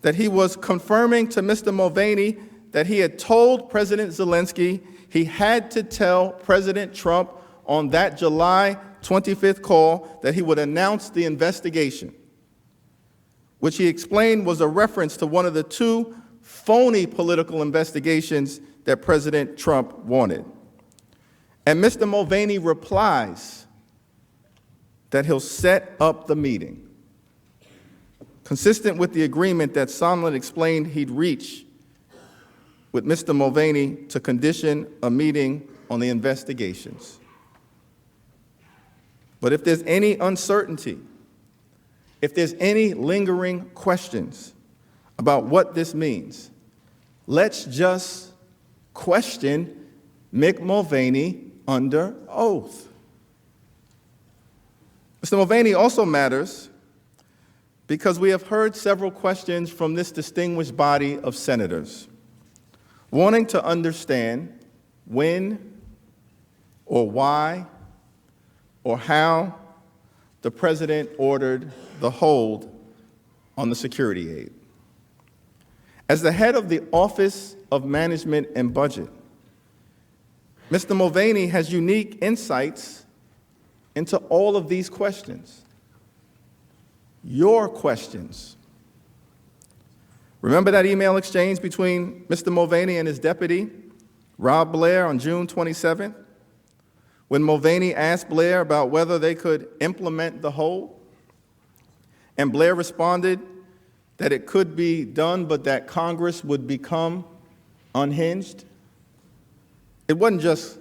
that he was confirming to Mr. Mulvaney that he had told President Zelensky he had to tell President Trump on that July 25th call that he would announce the investigation, which he explained was a reference to one of the two phony political investigations that President Trump wanted. And Mr. Mulvaney replies that he'll set up the meeting, consistent with the agreement that Sondland explained he'd reach with Mr. Mulvaney to condition a meeting on the investigations. But if there's any uncertainty, if there's any lingering questions about what this means, let's just question Mick Mulvaney under oath. Mr. Mulvaney also matters because we have heard several questions from this distinguished body of senators wanting to understand when or why or how the president ordered the hold on the security aid. As the head of the Office of Management and Budget, Mr. Mulvaney has unique insights into all of these questions. Your questions. Remember that email exchange between Mr. Mulvaney and his deputy, Rob Blair, on June 27th, when Mulvaney asked Blair about whether they could implement the hold? And Blair responded that it could be done, but that Congress would become unhinged. It wasn't just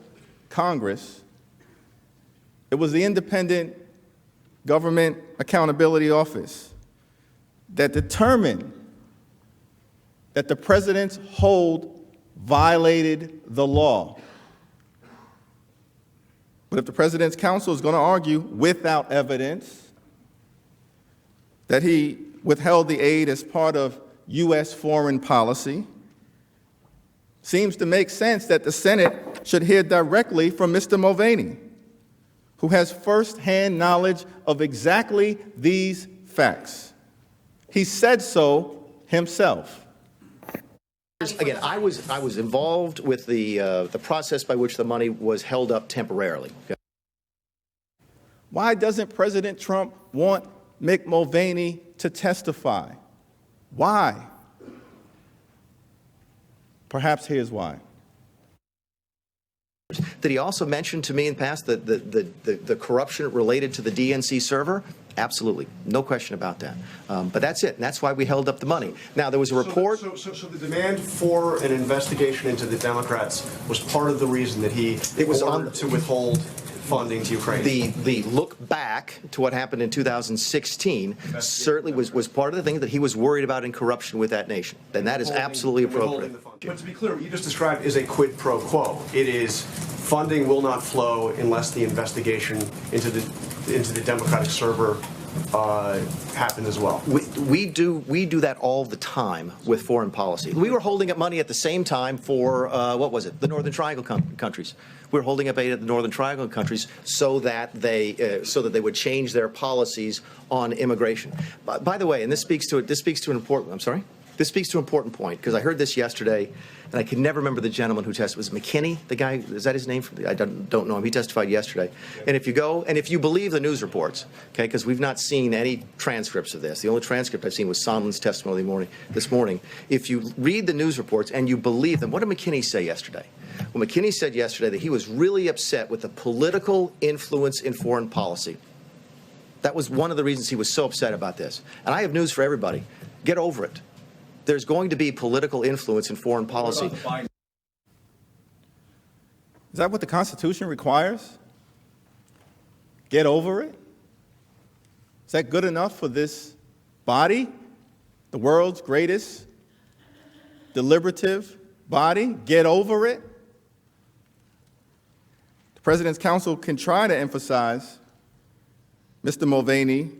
Congress. It was the Independent Government Accountability Office that determined that the president's hold violated the law. But if the president's counsel is going to argue without evidence that he withheld the aid as part of U.S. foreign policy, seems to make sense that the Senate should hear directly from Mr. Mulvaney, who has firsthand knowledge of exactly these facts. He said so himself. Again, I was involved with the process by which the money was held up temporarily. Why doesn't President Trump want Mick Mulvaney to testify? Why? Perhaps here's why. Did he also mention to me in the past the corruption related to the DNC server? Absolutely. No question about that. But that's it. And that's why we held up the money. Now, there was a report. So the demand for an investigation into the Democrats was part of the reason that he ordered to withhold funding to Ukraine. The look back to what happened in 2016 certainly was part of the thing that he was worried about in corruption with that nation. And that is absolutely appropriate. But to be clear, what you just described is a quid pro quo. It is funding will not flow unless the investigation into the Democratic server happened as well. We do that all the time with foreign policy. We were holding up money at the same time for what was it? The Northern Triangle countries. We were holding up aid at the Northern Triangle countries so that they would change their policies on immigration. By the way, and this speaks to an important. I'm sorry. This speaks to an important point, because I heard this yesterday, and I can never remember the gentleman who testified. Was it McKinney, the guy? Is that his name? I don't know him. He testified yesterday. And if you believe the news reports, okay, because we've not seen any transcripts of this. The only transcript I've seen was Sondland's testimony this morning. If you read the news reports and you believe them, what did McKinney say yesterday? Well, McKinney said yesterday that he was really upset with the political influence in foreign policy. That was one of the reasons he was so upset about this. And I have news for everybody. Get over it. There's going to be political influence in foreign policy. Is that what the Constitution requires? Get over it? Is that good enough for this body, the world's greatest deliberative body? Get over it? The President's counsel can try to emphasize Mr. Mulvaney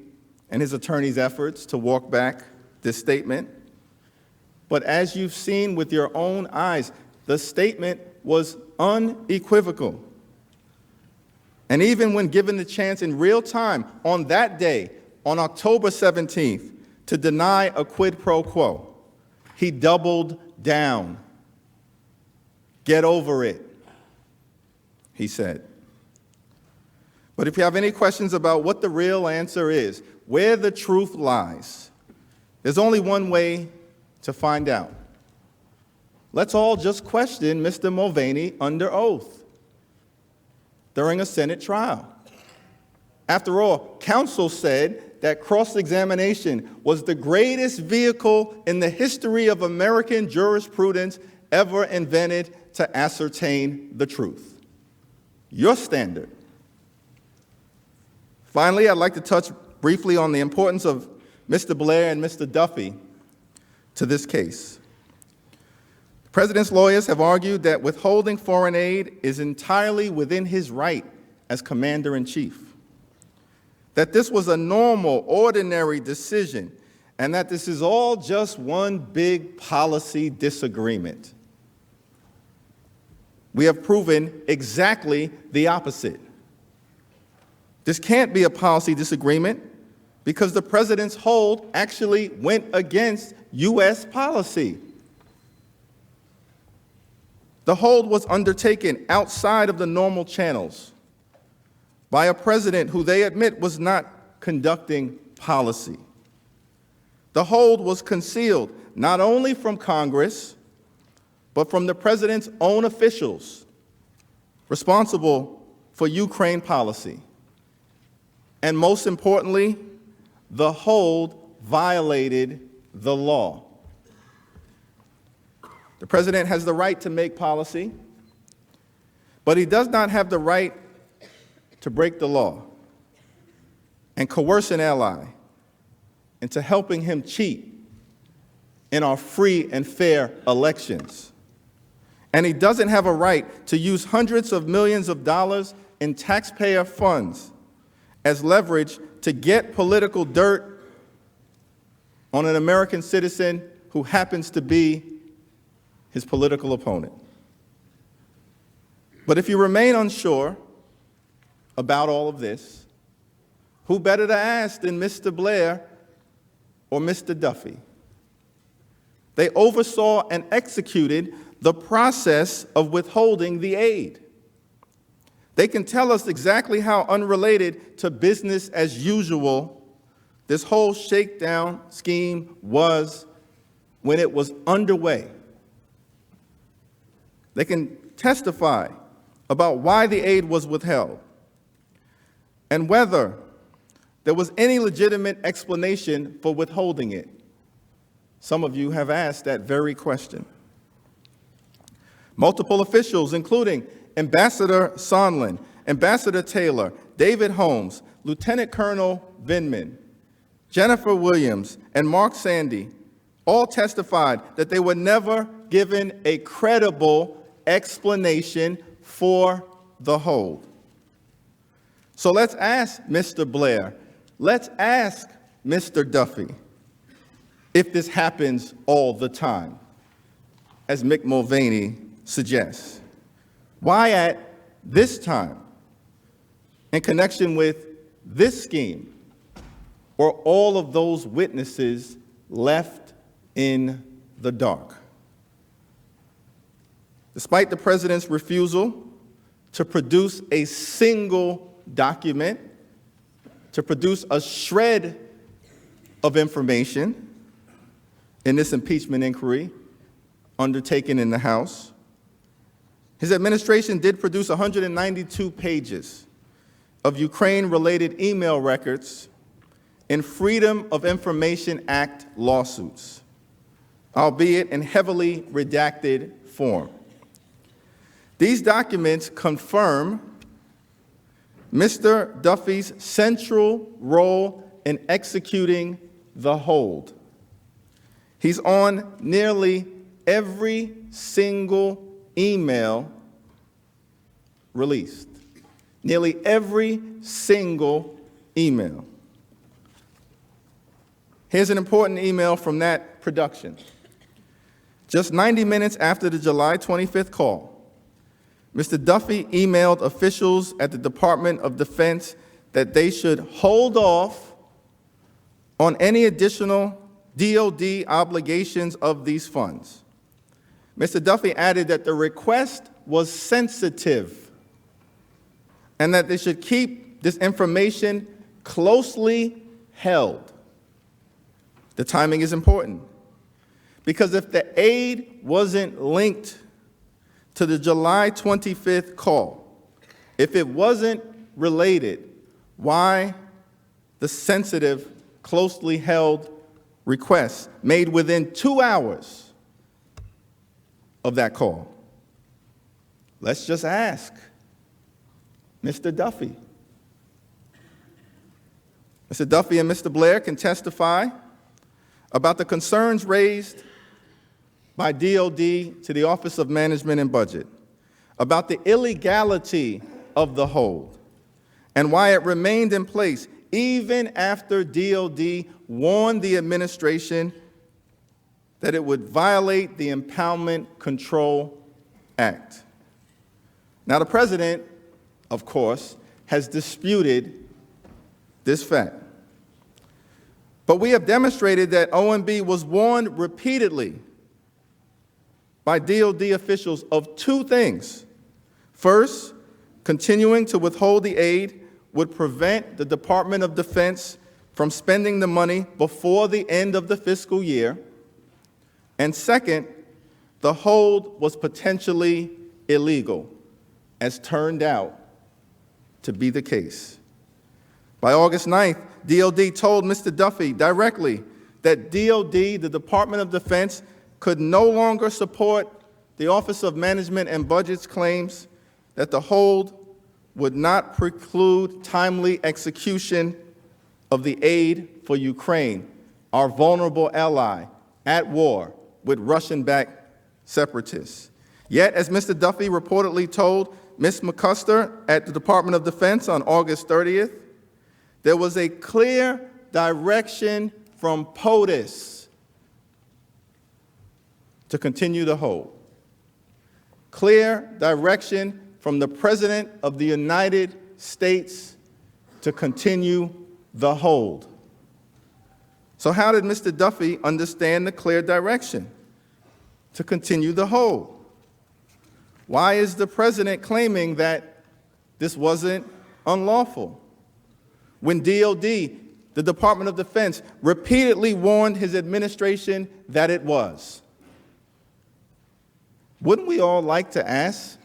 and his attorney's efforts to walk back this statement. But as you've seen with your own eyes, the statement was unequivocal. And even when given the chance in real time on that day, on October 17th, to deny a quid pro quo, he doubled down. Get over it, he said. But if you have any questions about what the real answer is, where the truth lies, there's only one way to find out. Let's all just question Mr. Mulvaney under oath during a Senate trial. After all, counsel said that cross-examination was the greatest vehicle in the history of American jurisprudence ever invented to ascertain the truth. Your standard. Finally, I'd like to touch briefly on the importance of Mr. Blair and Mr. Duffy to this case. The President's lawyers have argued that withholding foreign aid is entirely within his right as Commander-in-Chief, that this was a normal, ordinary decision, and that this is all just one big policy disagreement. We have proven exactly the opposite. This can't be a policy disagreement because the President's hold actually went against U.S. policy. The hold was undertaken outside of the normal channels by a president who they admit was not conducting policy. The hold was concealed not only from Congress, but from the president's own officials responsible for Ukraine policy. And most importantly, the hold violated the law. The president has the right to make policy, but he does not have the right to break the law and coerce an ally into helping him cheat in our free and fair elections. And he doesn't have a right to use hundreds of millions of dollars in taxpayer funds as leverage to get political dirt on an American citizen who happens to be his political opponent. But if you remain unsure about all of this, who better to ask than Mr. Blair or Mr. Duffy? They oversaw and executed the process of withholding the aid. They can tell us exactly how unrelated to business as usual this whole shakedown scheme was when it was underway. They can testify about why the aid was withheld and whether there was any legitimate explanation for withholding it. Some of you have asked that very question. Multiple officials, including Ambassador Sondland, Ambassador Taylor, David Holmes, Lieutenant Colonel Vindman, Jennifer Williams, and Mark Sandy, all testified that they were never given a credible explanation for the hold. So let's ask Mr. Blair, let's ask Mr. Duffy if this happens all the time, as Mick Mulvaney suggests. Why at this time, in connection with this scheme, were all of those witnesses left in the dark? Despite the president's refusal to produce a single document, to produce a shred of information in this impeachment inquiry undertaken in the House, his administration did produce 192 pages of Ukraine-related email records in Freedom of Information Act lawsuits, albeit in heavily redacted form. These documents confirm Mr. Duffy's central role in executing the hold. He's on nearly every single email released. Nearly every single email. Here's an important email from that production. Just 90 minutes after the July 25th call, Mr. Duffy emailed officials at the Department of Defense that they should hold off on any additional DOD obligations of these funds. Mr. Duffy added that the request was sensitive and that they should keep this information closely held. The timing is important because if the aid wasn't linked to the July 25th call, if it wasn't related, why the sensitive, closely held request made within 2 hours of that call? Let's just ask Mr. Duffy. Mr. Duffy and Mr. Blair can testify about the concerns raised by DOD to the Office of Management and Budget, about the illegality of the hold, and why it remained in place even after DOD warned the administration that it would violate the Impeachment Control Act. Now, the president, of course, has disputed this fact. But we have demonstrated that OMB was warned repeatedly by DOD officials of two things. First, continuing to withhold the aid would prevent the Department of Defense from spending the money before the end of the fiscal year. And second, the hold was potentially illegal, as turned out to be the case. By August 9th, DOD told Mr. Duffy directly that DOD, the Department of Defense, could no longer support the Office of Management and Budget's claims that the hold would not preclude timely execution of the aid for Ukraine, our vulnerable ally at war with Russian-backed separatists. Yet, as Mr. Duffy reportedly told Ms. McCusker at the Department of Defense on August 30th, there was a clear direction from POTUS to continue the hold. Clear direction from the President of the United States to continue the hold. So how did Mr. Duffy understand the clear direction to continue the hold? Why is the President claiming that this wasn't unlawful when DOD, the Department of Defense, repeatedly warned his administration that it was? Wouldn't we all like to ask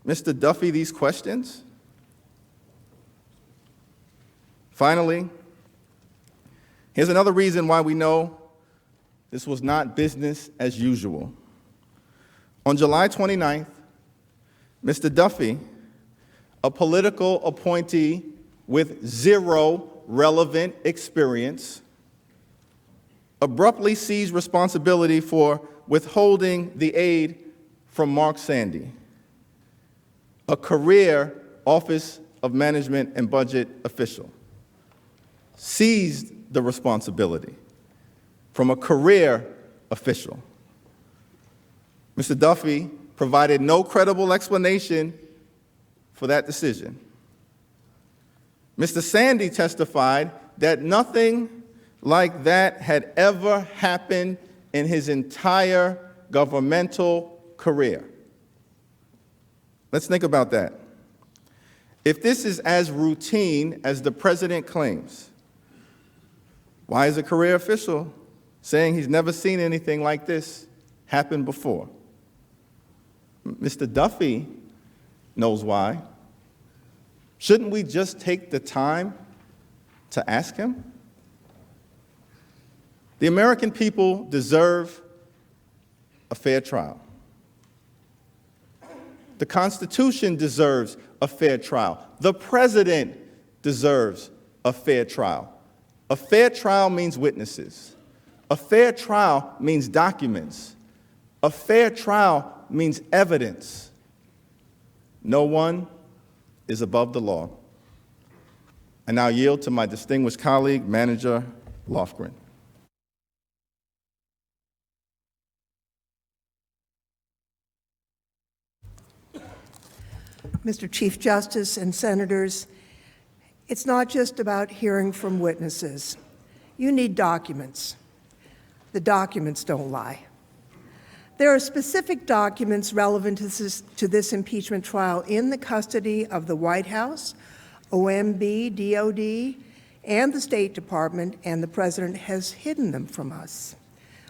Mr. Duffy these questions? Finally, here's another reason why we know this was not business as usual. On July 29th, Mr. Duffy, a political appointee with zero relevant experience, abruptly seized responsibility for withholding the aid from Mark Sandy, a career Office of Management and Budget official. Seized the responsibility from a career official. Mr. Duffy provided no credible explanation for that decision. Mr. Sandy testified that nothing like that had ever happened in his entire governmental career. Let's think about that. If this is as routine as the President claims, why is a career official saying he's never seen anything like this happen before? Mr. Duffy knows why. Shouldn't we just take the time to ask him? The American people deserve a fair trial. The Constitution deserves a fair trial. The President deserves a fair trial. A fair trial means witnesses. A fair trial means documents. A fair trial means evidence. No one is above the law. I now yield to my distinguished colleague, Manager Lofgren. Mr. Chief Justice and Senators, it's not just about hearing from witnesses. You need documents. The documents don't lie. There are specific documents relevant to this impeachment trial in the custody of the White House, OMB, DOD, and the State Department, and the President has hidden them from us.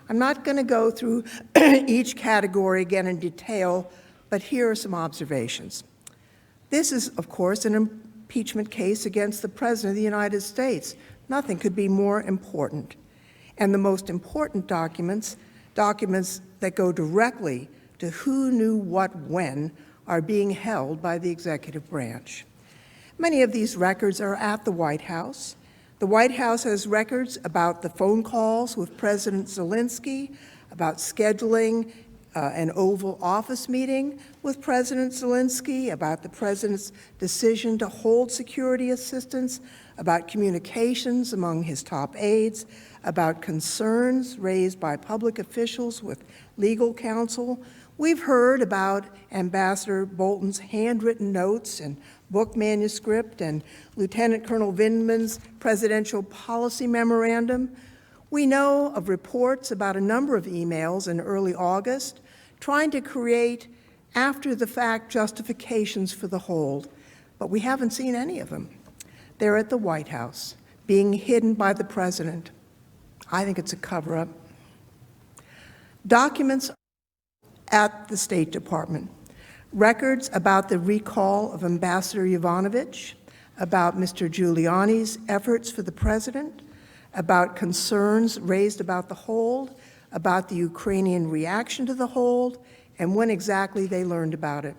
I'm not going to go through each category again in detail, but here are some observations. This is, of course, an impeachment case against the President of the United States. Nothing could be more important. And the most important documents that go directly to who knew what when, are being held by the executive branch. Many of these records are at the White House. The White House has records about the phone calls with President Zelensky, about scheduling an Oval Office meeting with President Zelensky, about the President's decision to hold security assistance, about communications among his top aides, about concerns raised by public officials with legal counsel. We've heard about Ambassador Bolton's handwritten notes and book manuscript and Lieutenant Colonel Vindman's presidential policy memorandum. We know of reports about a number of emails in early August trying to create after-the-fact justifications for the hold, but we haven't seen any of them. They're at the White House, being hidden by the President. I think it's a cover-up. Documents at the State Department, records about the recall of Ambassador Yovanovitch, about Mr. Giuliani's efforts for the President, about concerns raised about the hold, about the Ukrainian reaction to the hold, and when exactly they learned about it,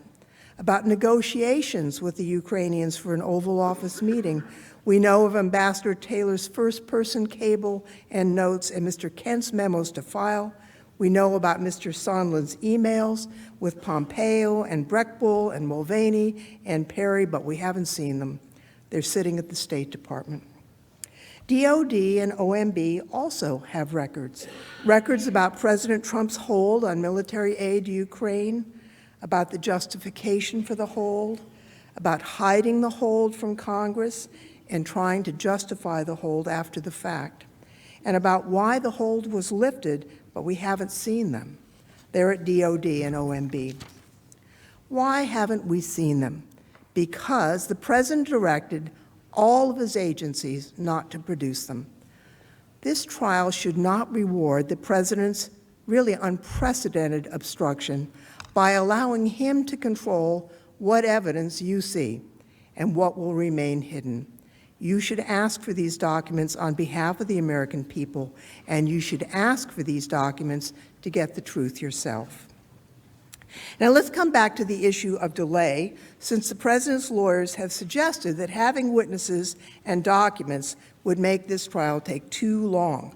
about negotiations with the Ukrainians for an Oval Office meeting. We know of Ambassador Taylor's first-person cable and notes and Mr. Kent's memos to file. We know about Mr. Sondland's emails with Pompeo and Breckbull and Mulvaney and Perry, but we haven't seen them. They're sitting at the State Department. DOD and OMB also have records about President Trump's hold on military aid to Ukraine, about the justification for the hold, about hiding the hold from Congress and trying to justify the hold after the fact, and about why the hold was lifted, but we haven't seen them. They're at DOD and OMB. Why haven't we seen them? Because the President directed all of his agencies not to produce them. This trial should not reward the President's really unprecedented obstruction by allowing him to control what evidence you see and what will remain hidden. You should ask for these documents on behalf of the American people, and you should ask for these documents to get the truth yourself. Now let's come back to the issue of delay, since the President's lawyers have suggested that having witnesses and documents would make this trial take too long.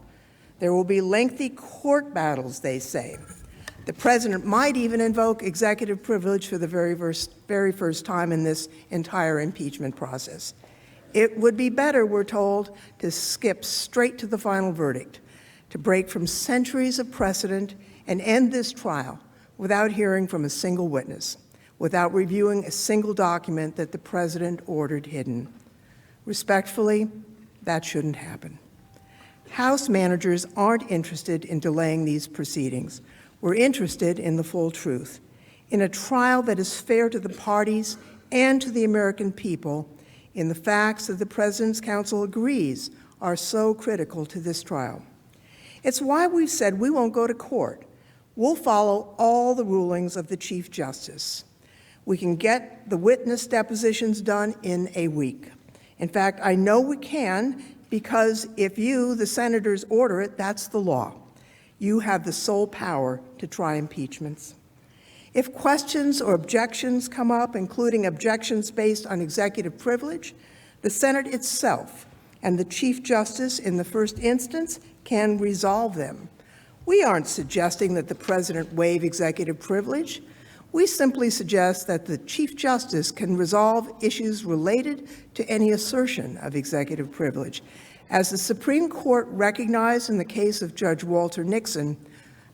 There will be lengthy court battles, they say. The President might even invoke executive privilege for the very first time in this entire impeachment process. It would be better, we're told, to skip straight to the final verdict, to break from centuries of precedent and end this trial without hearing from a single witness, without reviewing a single document that the President ordered hidden. Respectfully, that shouldn't happen. House managers aren't interested in delaying these proceedings. We're interested in the full truth, in a trial that is fair to the parties and to the American people, in the facts that the President's counsel agrees are so critical to this trial. It's why we've said we won't go to court. We'll follow all the rulings of the Chief Justice. We can get the witness depositions done in a week. In fact, I know we can, because if you, the senators, order it, that's the law. You have the sole power to try impeachments. If questions or objections come up, including objections based on executive privilege, the Senate itself and the Chief Justice in the first instance can resolve them. We aren't suggesting that the President waive executive privilege. We simply suggest that the Chief Justice can resolve issues related to any assertion of executive privilege. As the Supreme Court recognized in the case of Judge Walter Nixon,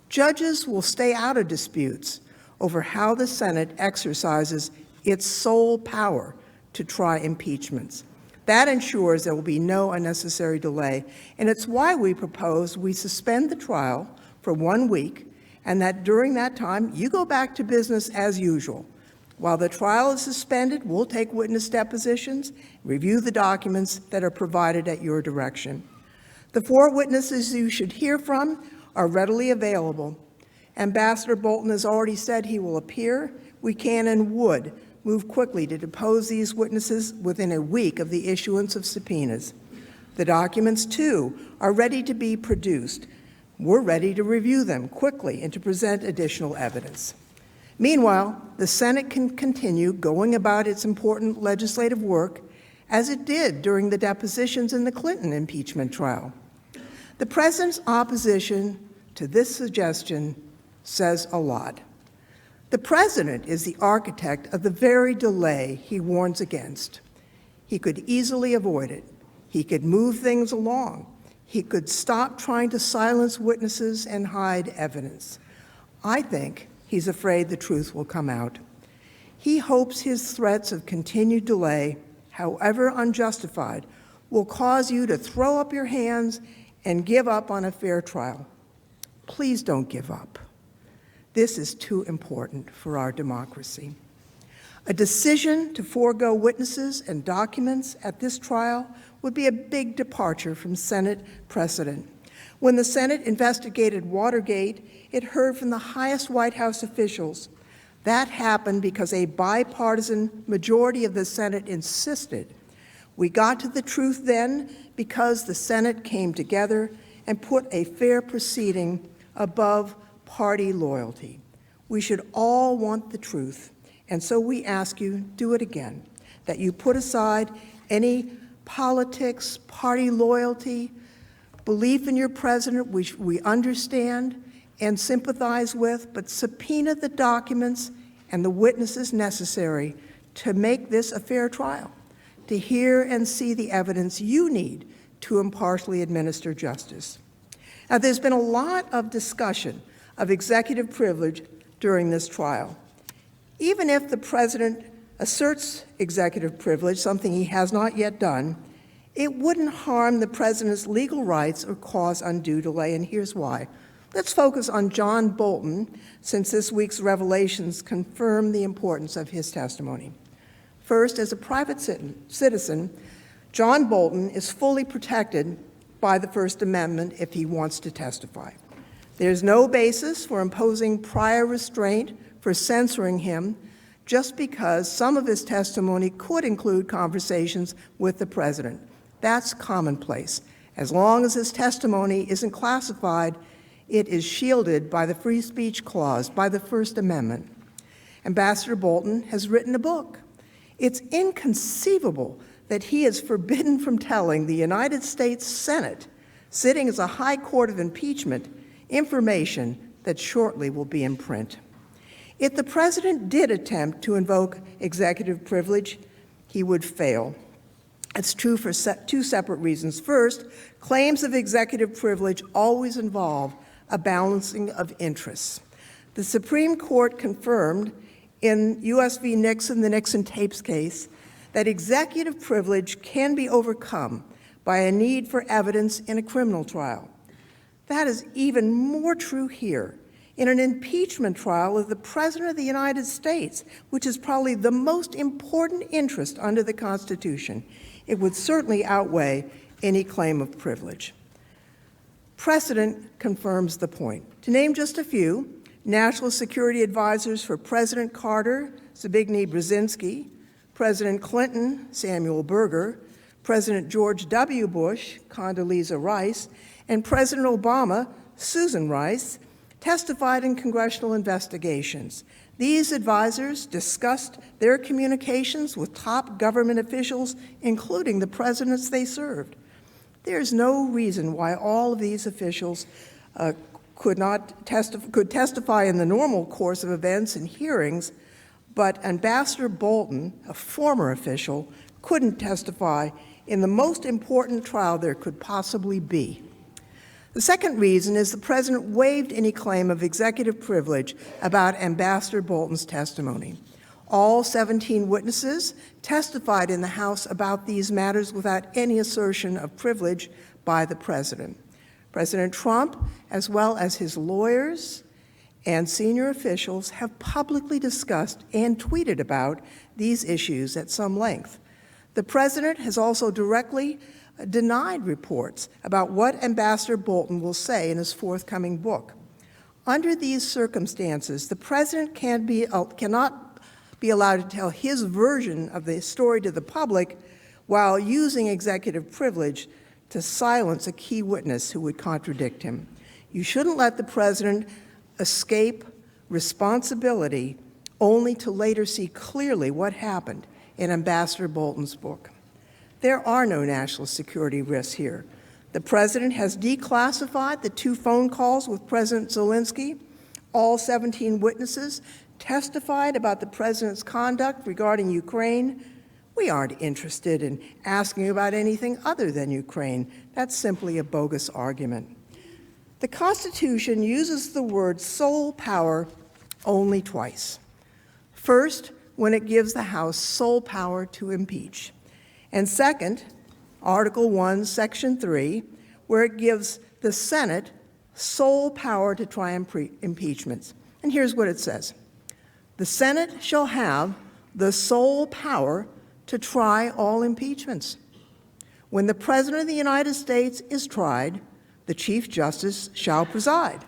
judges will stay out of disputes over how the Senate exercises its sole power to try impeachments. That ensures there will be no unnecessary delay, and it's why we propose we suspend the trial for 1 week, and that during that time, you go back to business as usual. While the trial is suspended, we'll take witness depositions, review the documents that are provided at your direction. The 4 witnesses you should hear from are readily available. Ambassador Bolton has already said he will appear. We can and would move quickly to depose these witnesses within a week of the issuance of subpoenas. The documents, too, are ready to be produced. We're ready to review them quickly and to present additional evidence. Meanwhile, the Senate can continue going about its important legislative work as it did during the depositions in the Clinton impeachment trial. The President's opposition to this suggestion says a lot. The President is the architect of the very delay he warns against. He could easily avoid it. He could move things along. He could stop trying to silence witnesses and hide evidence. I think he's afraid the truth will come out. He hopes his threats of continued delay, however unjustified, will cause you to throw up your hands and give up on a fair trial. Please don't give up. This is too important for our democracy. A decision to forego witnesses and documents at this trial would be a big departure from Senate precedent. When the Senate investigated Watergate, it heard from the highest White House officials. That happened because a bipartisan majority of the Senate insisted. We got to the truth then because the Senate came together and put a fair proceeding above party loyalty. We should all want the truth, and so we ask you, do it again, that you put aside any politics, party loyalty, belief in your president, which we understand, and sympathize with, but subpoena the documents and the witnesses necessary to make this a fair trial, to hear and see the evidence you need to impartially administer justice. Now, there's been a lot of discussion of executive privilege during this trial. Even if the president asserts executive privilege, something he has not yet done, it wouldn't harm the president's legal rights or cause undue delay, and here's why. Let's focus on John Bolton, since this week's revelations confirm the importance of his testimony. First, as a private citizen, John Bolton is fully protected by the First Amendment if he wants to testify. There's no basis for imposing prior restraint for censoring him just because some of his testimony could include conversations with the president. That's commonplace. As long as his testimony isn't classified, it is shielded by the Free Speech Clause, by the First Amendment. Ambassador Bolton has written a book. It's inconceivable that he is forbidden from telling the United States Senate, sitting as a high court of impeachment, information that shortly will be in print. If the president did attempt to invoke executive privilege, he would fail. It's true for two separate reasons. First, claims of executive privilege always involve a balancing of interests. The Supreme Court confirmed in U.S. v. Nixon, the Nixon tapes case, that executive privilege can be overcome by a need for evidence in a criminal trial. That is even more true here. In an impeachment trial of the President of the United States, which is probably the most important interest under the Constitution, it would certainly outweigh any claim of privilege. Precedent confirms the point. To name just a few, National Security Advisors for President Carter, Zbigniew Brzezinski, President Clinton, Samuel Berger, President George W. Bush, Condoleezza Rice, and President Obama, Susan Rice, testified in congressional investigations. These advisors discussed their communications with top government officials, including the presidents they served. There's no reason why all of these officials could testify in the normal course of events and hearings, but Ambassador Bolton, a former official, couldn't testify in the most important trial there could possibly be. The second reason is the president waived any claim of executive privilege about Ambassador Bolton's testimony. All 17 witnesses testified in the House about these matters without any assertion of privilege by the president. President Trump, as well as his lawyers and senior officials, have publicly discussed and tweeted about these issues at some length. The president has also directly denied reports about what Ambassador Bolton will say in his forthcoming book. Under these circumstances, the president cannot be allowed to tell his version of the story to the public while using executive privilege to silence a key witness who would contradict him. You shouldn't let the president escape responsibility only to later see clearly what happened in Ambassador Bolton's book. There are no national security risks here. The president has declassified the 2 phone calls with President Zelensky. All 17 witnesses testified about the president's conduct regarding Ukraine. We aren't interested in asking about anything other than Ukraine. That's simply a bogus argument. The Constitution uses the word sole power only twice. First, when it gives the House sole power to impeach. And second, Article 1, Section 3, where it gives the Senate sole power to try impeachments. And here's what it says. The Senate shall have the sole power to try all impeachments. When the President of the United States is tried, the Chief Justice shall preside.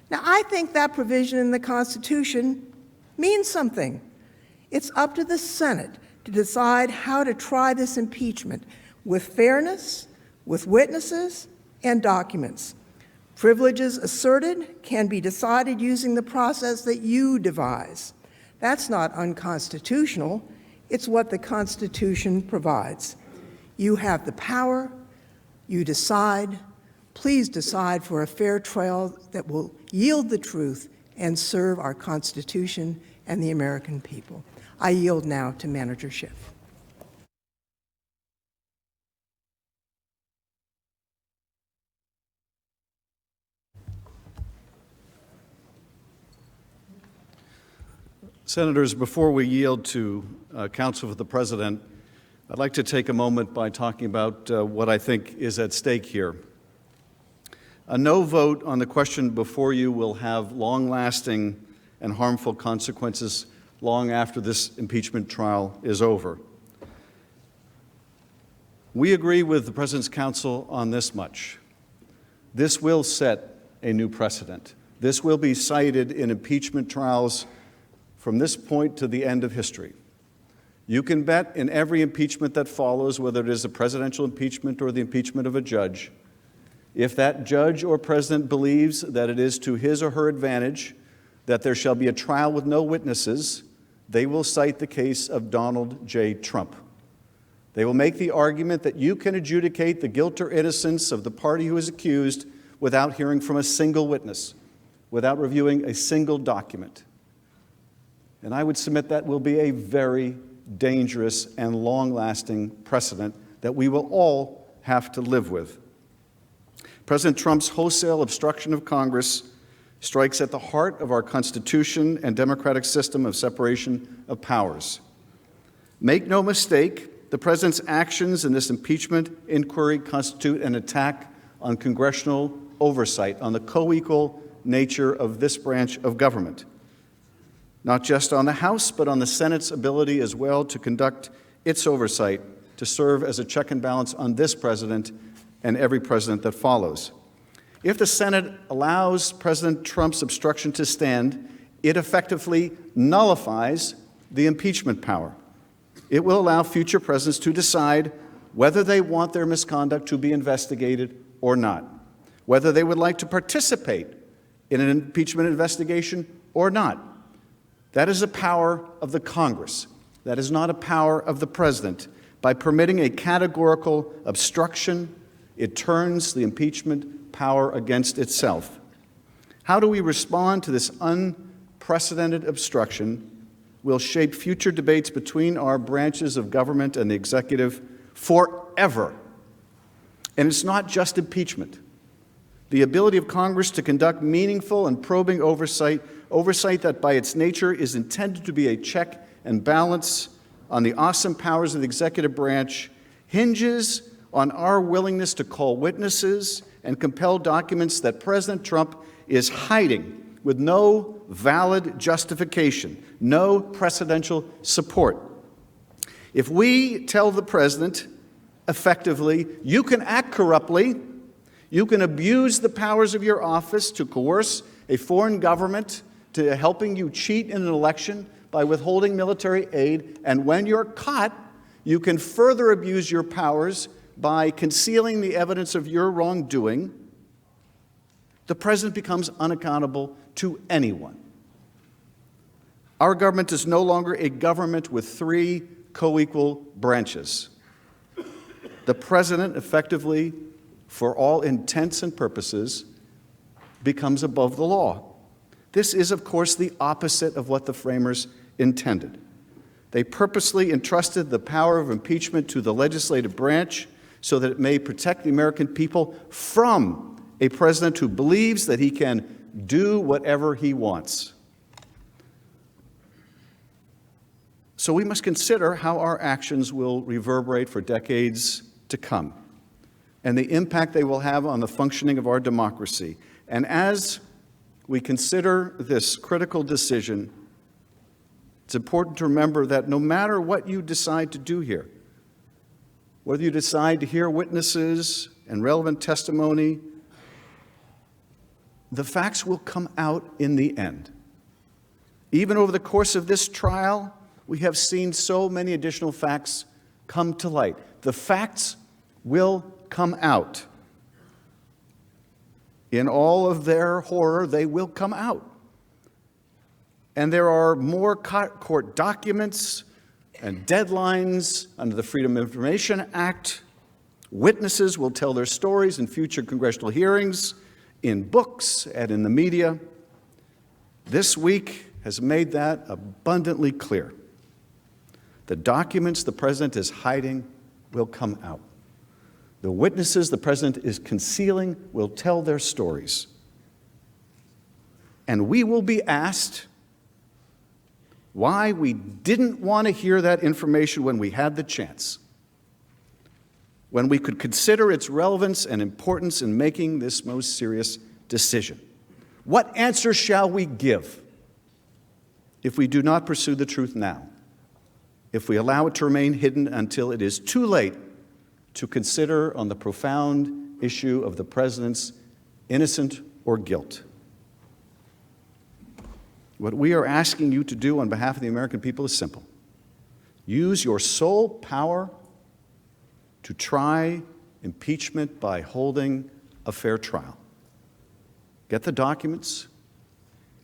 Now, I think that provision in the Constitution means something. It's up to the Senate to decide how to try this impeachment with fairness, with witnesses, and documents. Privileges asserted can be decided using the process that you devise. That's not unconstitutional. It's what the Constitution provides. You have the power, you decide, Please decide for a fair trial that will yield the truth and serve our Constitution and the American people. I yield now to Manager Schiff. Senators, before we yield to counsel for the President, I'd like to take a moment by talking about what I think is at stake here. A no vote on the question before you will have long-lasting and harmful consequences long after this impeachment trial is over. We agree with the President's counsel on this much. This will set a new precedent. This will be cited in impeachment trials from this point to the end of history. You can bet in every impeachment that follows, whether it is a presidential impeachment or the impeachment of a judge, if that judge or president believes that it is to his or her advantage that there shall be a trial with no witnesses, they will cite the case of Donald J. Trump. They will make the argument that you can adjudicate the guilt or innocence of the party who is accused without hearing from a single witness, without reviewing a single document. And I would submit that will be a very dangerous and long-lasting precedent that we will all have to live with. President Trump's wholesale obstruction of Congress strikes at the heart of our Constitution and democratic system of separation of powers. Make no mistake, the President's actions in this impeachment inquiry constitute an attack on congressional oversight, on the co-equal nature of this branch of government. Not just on the House, but on the Senate's ability as well to conduct its oversight, to serve as a check and balance on this president and every president that follows. If the Senate allows President Trump's obstruction to stand, it effectively nullifies the impeachment power. It will allow future presidents to decide whether they want their misconduct to be investigated or not, whether they would like to participate in an impeachment investigation or not. That is a power of the Congress. That is not a power of the President. By permitting a categorical obstruction, it turns the impeachment power against itself. How do we respond to this unprecedented obstruction will shape future debates between our branches of government and the executive forever. And it's not just impeachment. The ability of Congress to conduct meaningful and probing oversight that by its nature is intended to be a check and balance on the awesome powers of the executive branch, hinges on our willingness to call witnesses and compel documents that President Trump is hiding with no valid justification, no precedential support. If we tell the President effectively, you can act corruptly, you can abuse the powers of your office to coerce a foreign government to helping you cheat in an election by withholding military aid, and when you're caught, you can further abuse your powers by concealing the evidence of your wrongdoing, the President becomes unaccountable to anyone. Our government is no longer a government with three co-equal branches. The President effectively, for all intents and purposes, becomes above the law. This is, of course, the opposite of what the framers intended. They purposely entrusted the power of impeachment to the legislative branch so that it may protect the American people from a president who believes that he can do whatever he wants. So we must consider how our actions will reverberate for decades to come and the impact they will have on the functioning of our democracy. And as we consider this critical decision, it's important to remember that no matter what you decide to do here, whether you decide to hear witnesses and relevant testimony, the facts will come out in the end. Even over the course of this trial, we have seen so many additional facts come to light. The facts will come out. In all of their horror, they will come out. And there are more court documents and deadlines under the Freedom of Information Act Witnesses will tell their stories in future congressional hearings, in books, and in the media. This week has made that abundantly clear. The documents the president is hiding will come out. The witnesses the president is concealing will tell their stories. And we will be asked why we didn't want to hear that information when we had the chance, when we could consider its relevance and importance in making this most serious decision. What answer shall we give if we do not pursue the truth now, if we allow it to remain hidden until it is too late to consider on the profound issue of the president's innocence or guilt? What we are asking you to do on behalf of the American people is simple. Use your sole power to try impeachment by holding a fair trial. Get the documents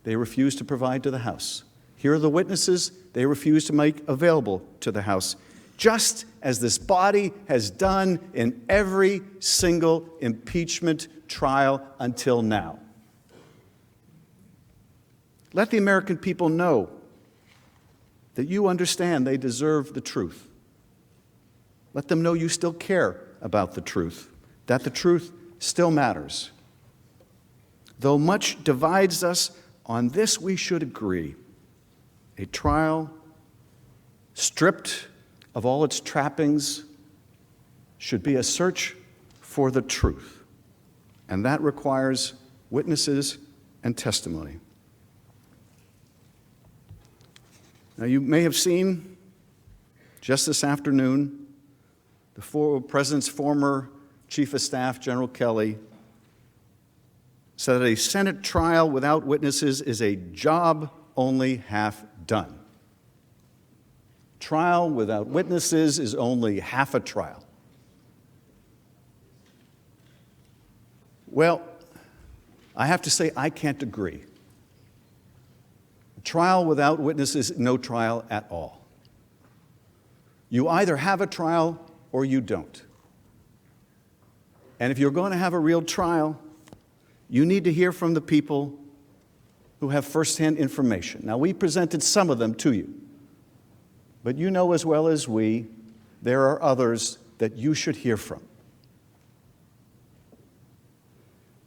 they refuse to provide to the House. Here are the witnesses they refuse to make available to the House, just as this body has done in every single impeachment trial until now. Let the American people know that you understand they deserve the truth. Let them know you still care about the truth, that the truth still matters. Though much divides us, on this we should agree. A trial stripped of all its trappings should be a search for the truth, and that requires witnesses and testimony. Now, you may have seen just this afternoon the President's former Chief of Staff, General Kelly, said that a Senate trial without witnesses is a job only half done. Trial without witnesses is only half a trial. Well, I have to say I can't agree. A trial without witnesses is no trial at all. You either have a trial or you don't. And if you're going to have a real trial, you need to hear from the people who have firsthand information. Now, we presented some of them to you, but you know as well as we, there are others that you should hear from.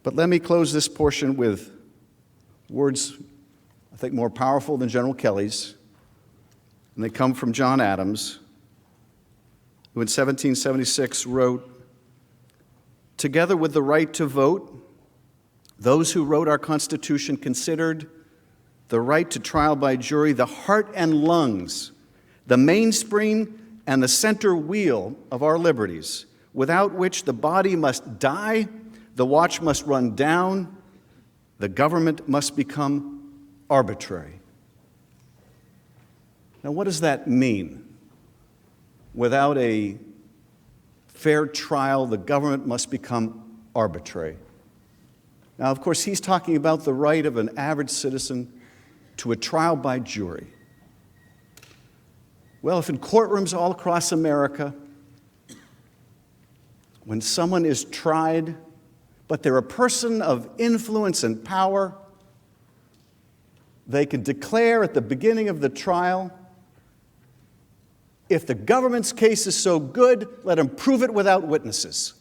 But let me close this portion with words, I think, more powerful than General Kelly's, and they come from John Adams, who in 1776 wrote, "Together with the right to vote, those who wrote our Constitution considered the right to trial by jury the heart and lungs, the mainspring and the center wheel of our liberties, without which the body must die, the watch must run down, the government must become arbitrary." Now, what does that mean? Without a fair trial, the government must become arbitrary. Now, of course, he's talking about the right of an average citizen to a trial by jury. Well, if in courtrooms all across America, when someone is tried, but they're a person of influence and power, they can declare at the beginning of the trial, if the government's case is so good, let them prove it without witnesses.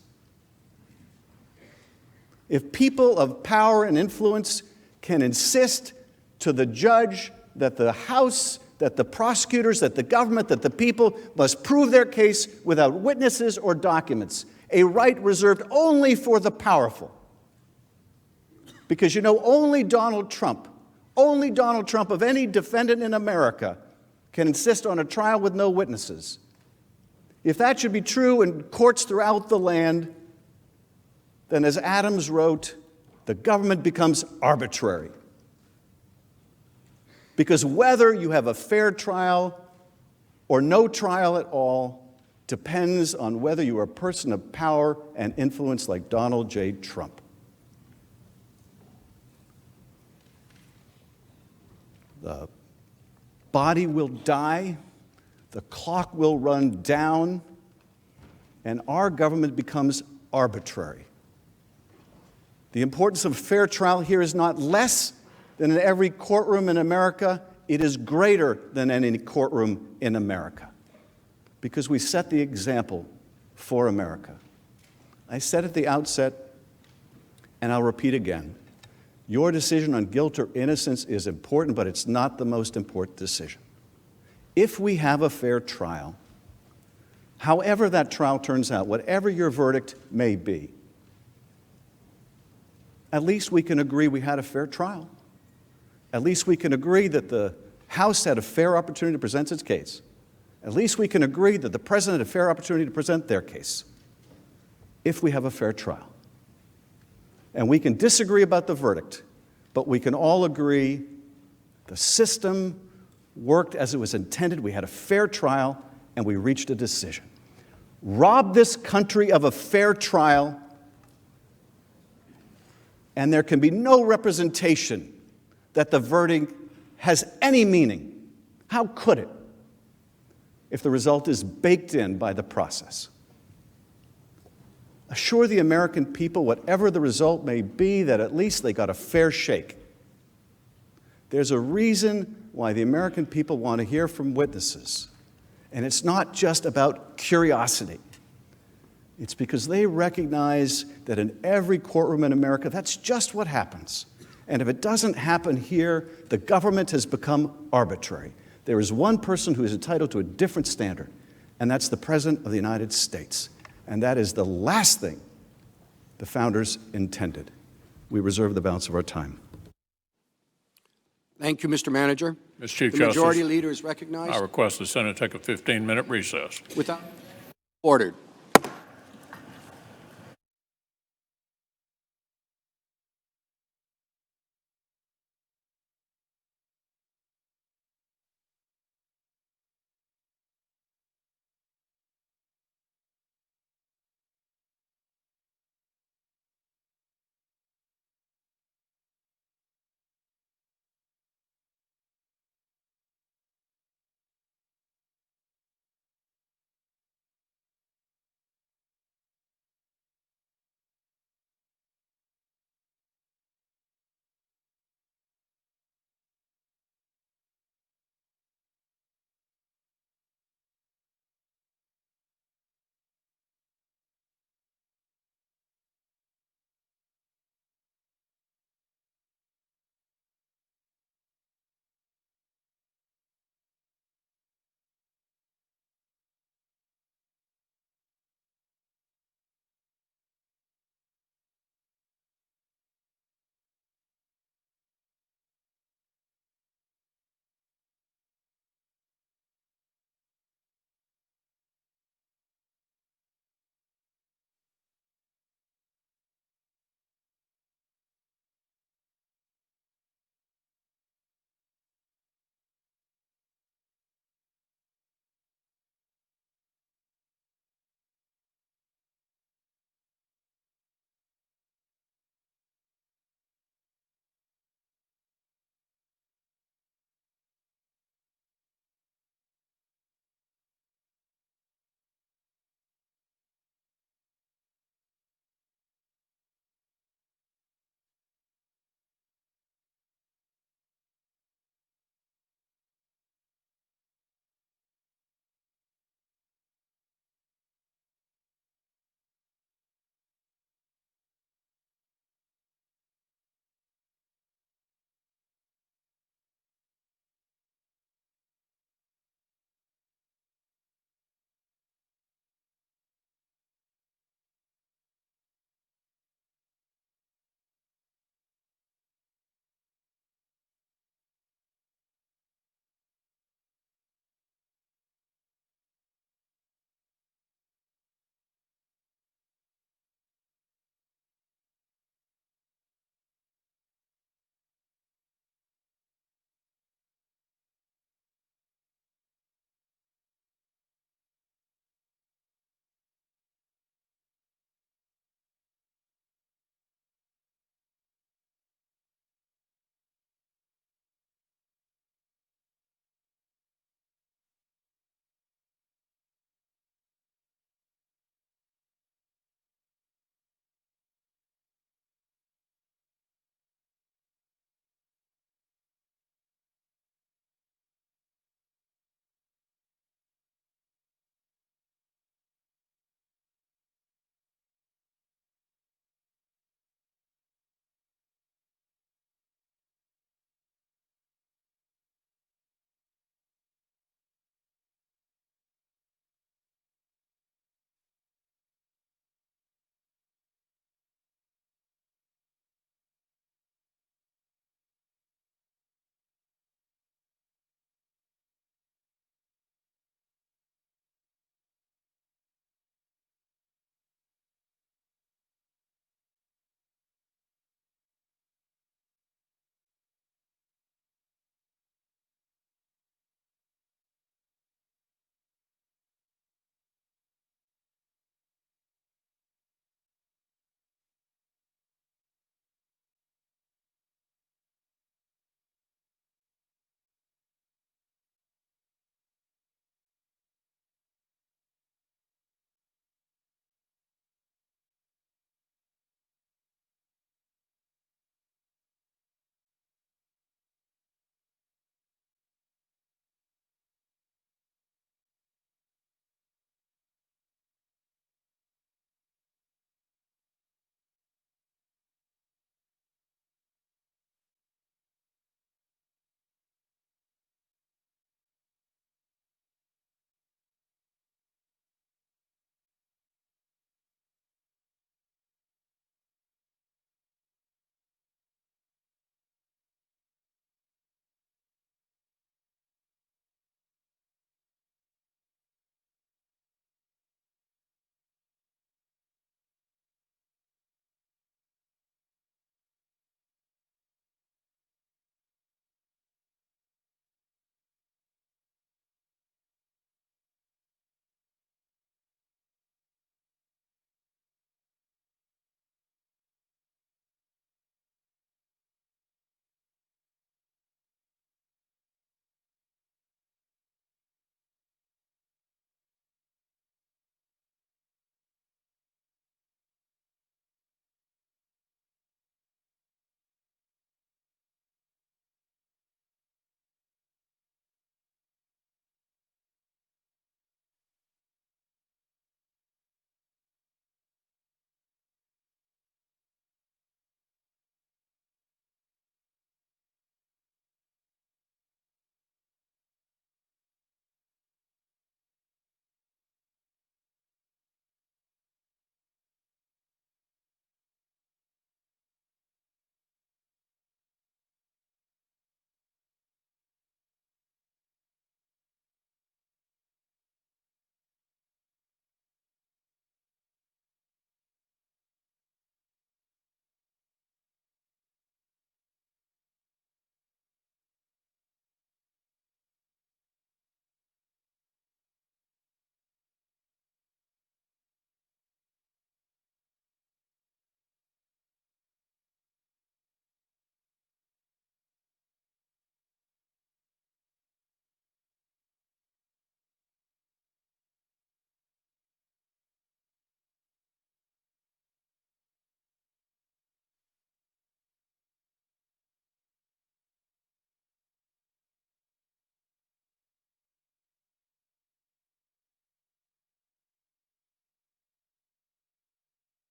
If people of power and influence can insist to the judge that the House, that the prosecutors, that the government, that the people must prove their case without witnesses or documents, a right reserved only for the powerful. Because you know, only Donald Trump of any defendant in America can insist on a trial with no witnesses. If that should be true in courts throughout the land, then as Adams wrote, the government becomes arbitrary. Because whether you have a fair trial or no trial at all depends on whether you are a person of power and influence like Donald J. Trump. The body will die, the clock will run down, and our government becomes arbitrary. The importance of fair trial here is not less than in every courtroom in America. It is greater than any courtroom in America, because we set the example for America. I said at the outset, and I'll repeat again, your decision on guilt or innocence is important, but it's not the most important decision. If we have a fair trial, however that trial turns out, whatever your verdict may be, at least we can agree we had a fair trial. At least we can agree that the House had a fair opportunity to present its case. At least we can agree that the President had a fair opportunity to present their case, if we have a fair trial. And we can disagree about the verdict, but we can all agree the system worked as it was intended. We had a fair trial, and we reached a decision. Rob this country of a fair trial, and there can be no representation that the verdict has any meaning. How could it, if the result is baked in by the process? Assure the American people, whatever the result may be, that at least they got a fair shake. There's a reason why the American people want to hear from witnesses. And it's not just about curiosity. It's because they recognize that in every courtroom in America, that's just what happens. And if it doesn't happen here, the government has become arbitrary. There is one person who is entitled to a different standard, and that's the President of the United States. And that is the last thing the founders intended. We reserve the balance of our time. Thank you, Mr. Manager. Mr. Chief the Justice, Majority Leader is recognized. I request the Senate take a 15-minute recess. Without ordered.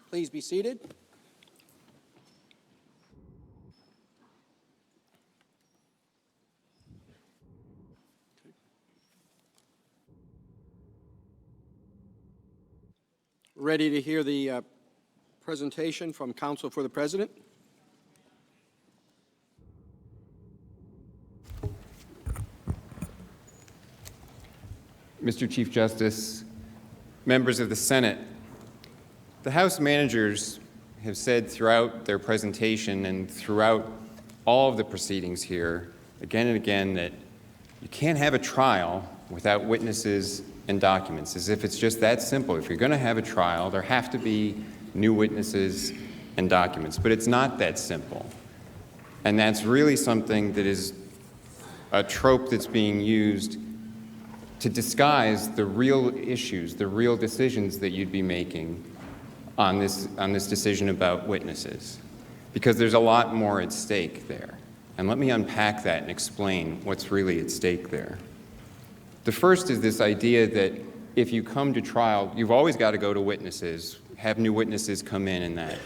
Please be seated. Ready to hear the presentation from counsel for the president? Mr. Chief Justice, members of the Senate, the House managers have said throughout their presentation and throughout all of the proceedings here, again and again, that you can't have a trial without witnesses and documents, as if it's just that simple. If you're going to have a trial, there have to be new witnesses and documents. But it's not that simple. And that's really something that is a trope that's being used to disguise the real issues, the real decisions that you'd be making on this decision about witnesses. Because there's a lot more at stake there. And let me unpack that and explain what's really at stake there. The first is this idea that if you come to trial, you've always got to go to witnesses, have new witnesses come in and that.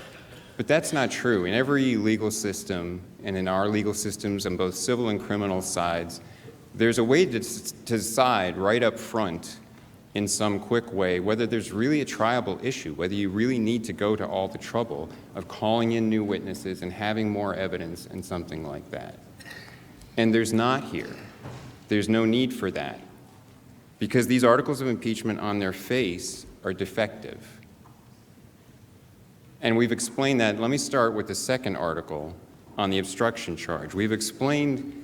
But that's not true. In every legal system, and in our legal systems on both civil and criminal sides, there's a way to decide right up front in some quick way whether there's really a triable issue, whether you really need to go to all the trouble of calling in new witnesses and having more evidence and something like that. And there's not here. There's no need for that, because these articles of impeachment on their face are defective. And we've explained that. Let me start with the second article on the obstruction charge. We've explained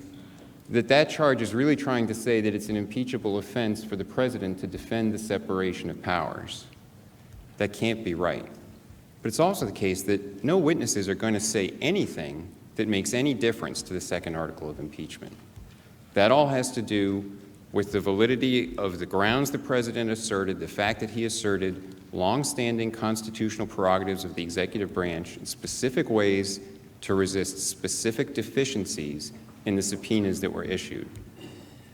that charge is really trying to say that it's an impeachable offense for the president to defend the separation of powers. That can't be right. But it's also the case that no witnesses are going to say anything that makes any difference to the second article of impeachment. That all has to do with the validity of the grounds the president asserted, the fact that he asserted longstanding constitutional prerogatives of the executive branch in specific ways to resist specific deficiencies in the subpoenas that were issued.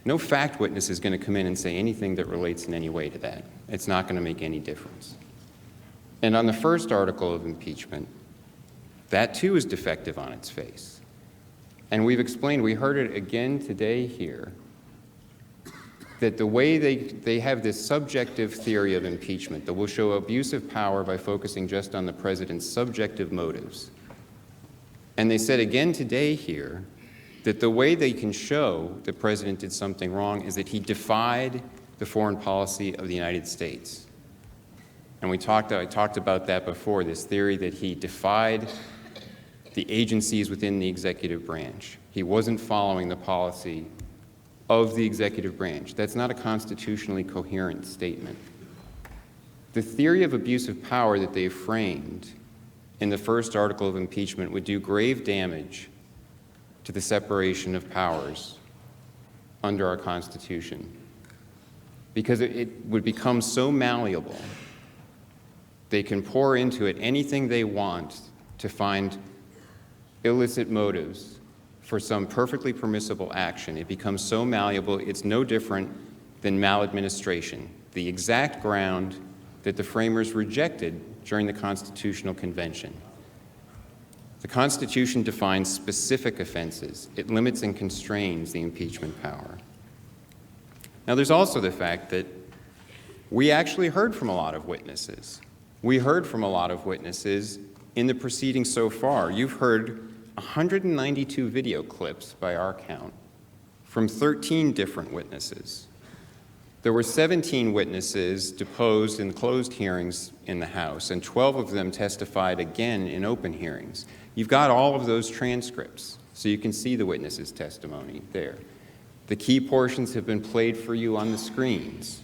No fact witness is going to come in and say anything that relates in any way to that. It's not going to make any difference. And on the first article of impeachment, that too is defective on its face. And we've explained, we heard it again today here, that the way they have this subjective theory of impeachment that will show abuse of power by focusing just on the president's subjective motives. And they said again today here that the way they can show the president did something wrong is that he defied the foreign policy of the United States. And I talked about that before, this theory that he defied the agencies within the executive branch. He wasn't following the policy of the executive branch. That's not a constitutionally coherent statement. The theory of abuse of power that they framed in the first article of impeachment would do grave damage to the separation of powers under our Constitution, because it would become so malleable. They can pour into it anything they want to find illicit motives for some perfectly permissible action. It becomes so malleable, it's no different than maladministration, the exact ground that the framers rejected during the Constitutional Convention. The Constitution defines specific offenses. It limits and constrains the impeachment power. Now, there's also the fact that we actually heard from a lot of witnesses. We heard from a lot of witnesses in the proceedings so far. You've heard 192 video clips by our count from 13 different witnesses. There were 17 witnesses deposed in closed hearings in the House, and 12 of them testified again in open hearings. You've got all of those transcripts, so you can see the witnesses' testimony there. The key portions have been played for you on the screens.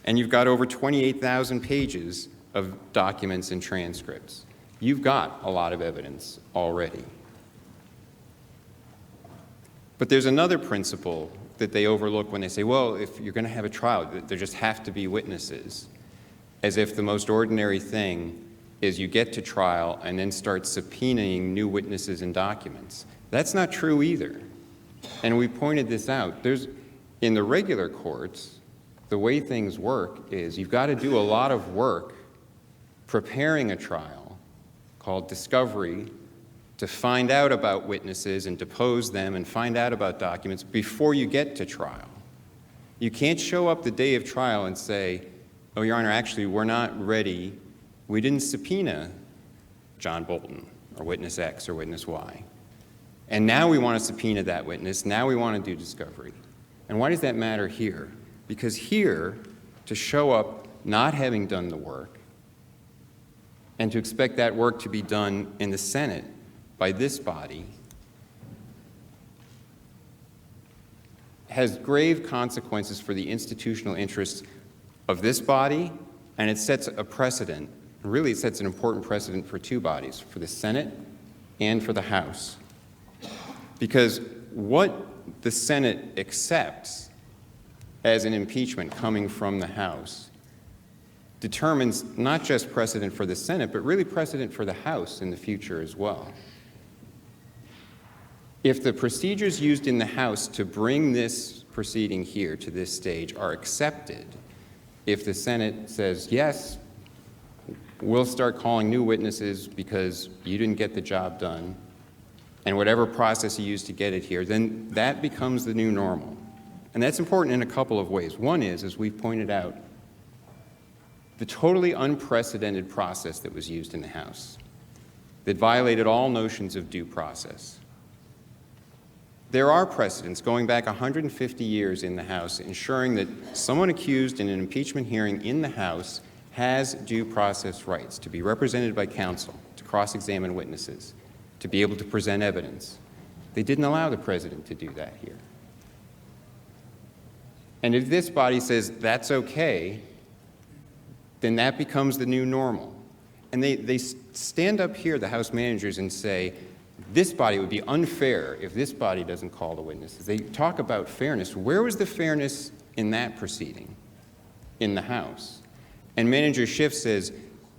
And you've got over 28,000 pages of documents and transcripts. You've got a lot of evidence already. But there's another principle that they overlook when they say, well, if you're going to have a trial, there just have to be witnesses, as if the most ordinary thing is you get to trial and then start subpoenaing new witnesses and documents. That's not true either. And we pointed this out. In the regular courts, the way things work is you've got to do a lot of work preparing a trial called discovery to find out about witnesses and depose them and find out about documents before you get to trial. You can't show up the day of trial and say, oh, Your Honor, actually, we're not ready. We didn't subpoena John Bolton or witness X or witness Y. And now we want to subpoena that witness. Now we want to do discovery. And why does that matter here? Because here, to show up not having done the work and to expect that work to be done in the Senate by this body has grave consequences for the institutional interests of this body, and it sets a precedent. Really, it sets an important precedent for two bodies, for the Senate and for the House. Because what the Senate accepts as an impeachment coming from the House determines not just precedent for the Senate, but really precedent for the House in the future as well. If the procedures used in the House to bring this proceeding here to this stage are accepted, if the Senate says, yes, we'll start calling new witnesses because you didn't get the job done, and whatever process you used to get it here, then that becomes the new normal. And that's important in a couple of ways. One is, as we've pointed out, the totally unprecedented process that was used in the House that violated all notions of due process. There are precedents going back 150 years in the House ensuring that someone accused in an impeachment hearing in the House has due process rights to be represented by counsel, to cross-examine witnesses, to be able to present evidence. They didn't allow the president to do that here. And if this body says that's okay, then that becomes the new normal. And they stand up here, the House managers, and say, this body would be unfair if this body doesn't call the witnesses. They talk about fairness. Where was the fairness in that proceeding in the House? And Manager Schiff says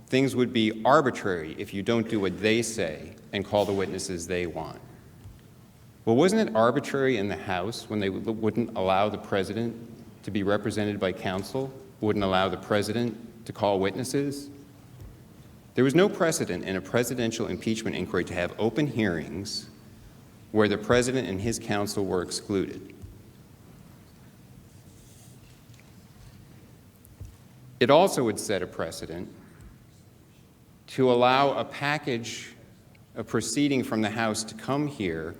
things would be arbitrary if you don't do what they say and call the witnesses they want. Well, wasn't it arbitrary in the House when they wouldn't allow the president to be represented by counsel, wouldn't allow the president to call witnesses? There was no precedent in a presidential impeachment inquiry to have open hearings where the president and his counsel were excluded. It also would set a precedent to allow a package, a proceeding from the House to come here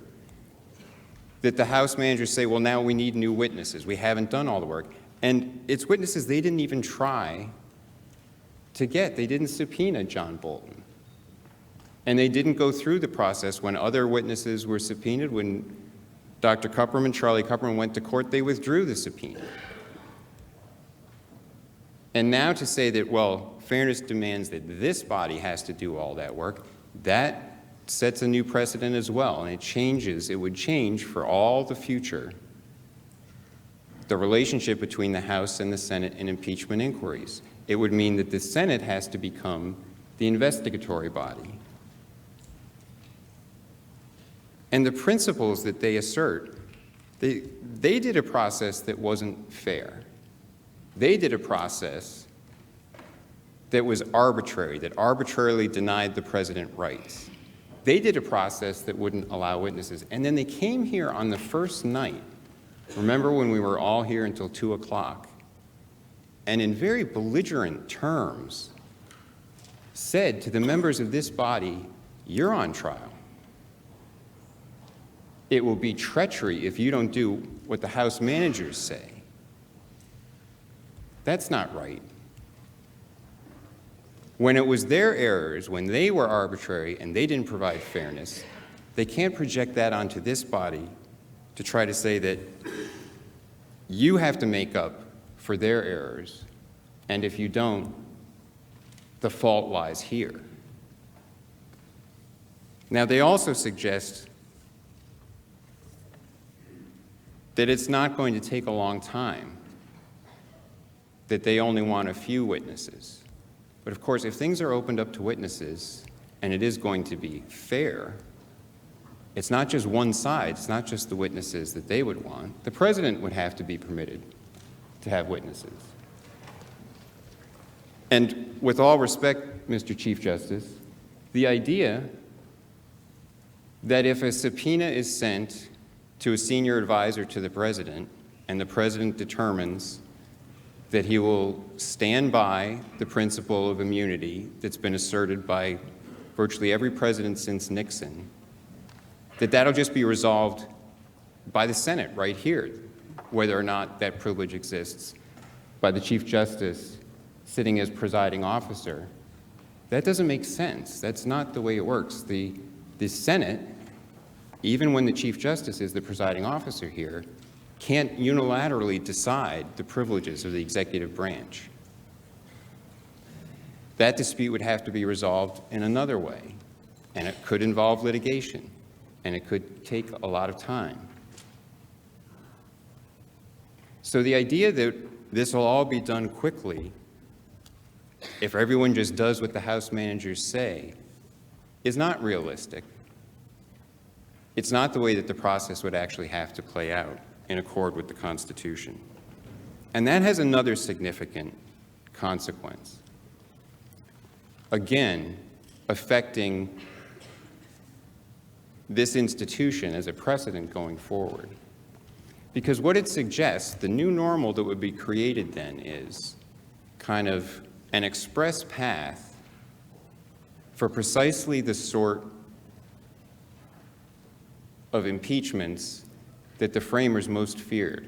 that the House managers say, well, now we need new witnesses. We haven't done all the work. And it's witnesses they didn't even try to get. They didn't subpoena John Bolton. And they didn't go through the process when other witnesses were subpoenaed. When Dr. Kupperman, Charlie Kupperman, went to court, they withdrew the subpoena. And now to say that, well, fairness demands that this body has to do all that work, that sets a new precedent as well. And it would change for all the future the relationship between the House and the Senate in impeachment inquiries. It would mean that the Senate has to become the investigatory body. And the principles that they assert, they did a process that wasn't fair. They did a process that was arbitrary, that arbitrarily denied the president rights. They did a process that wouldn't allow witnesses. And then they came here on the first night. Remember when we were all here until 2 o'clock? And in very belligerent terms said to the members of this body, you're on trial. It will be treachery if you don't do what the House managers say. That's not right. When it was their errors, when they were arbitrary and they didn't provide fairness, they can't project that onto this body to try to say that you have to make up for their errors, and if you don't, the fault lies here. Now, they also suggest that it's not going to take a long time, that they only want a few witnesses. But of course, if things are opened up to witnesses, and it is going to be fair, it's not just one side, it's not just the witnesses that they would want. The president would have to be permitted to have witnesses. And with all respect, Mr. Chief Justice, the idea that if a subpoena is sent to a senior advisor to the president and the president determines that he will stand by the principle of immunity that's been asserted by virtually every president since Nixon, that that'll just be resolved by the Senate right here, whether or not that privilege exists, by the Chief Justice sitting as presiding officer. That doesn't make sense. That's not the way it works. The Senate, even when the Chief Justice is the presiding officer here, can't unilaterally decide the privileges of the executive branch. That dispute would have to be resolved in another way, and it could involve litigation, and it could take a lot of time. So the idea that this will all be done quickly, if everyone just does what the House managers say, is not realistic. It's not the way that the process would actually have to play out in accord with the Constitution. And that has another significant consequence. Again, affecting this institution as a precedent going forward. Because what it suggests, the new normal that would be created then is kind of an express path for precisely the sort of impeachments that the framers most feared.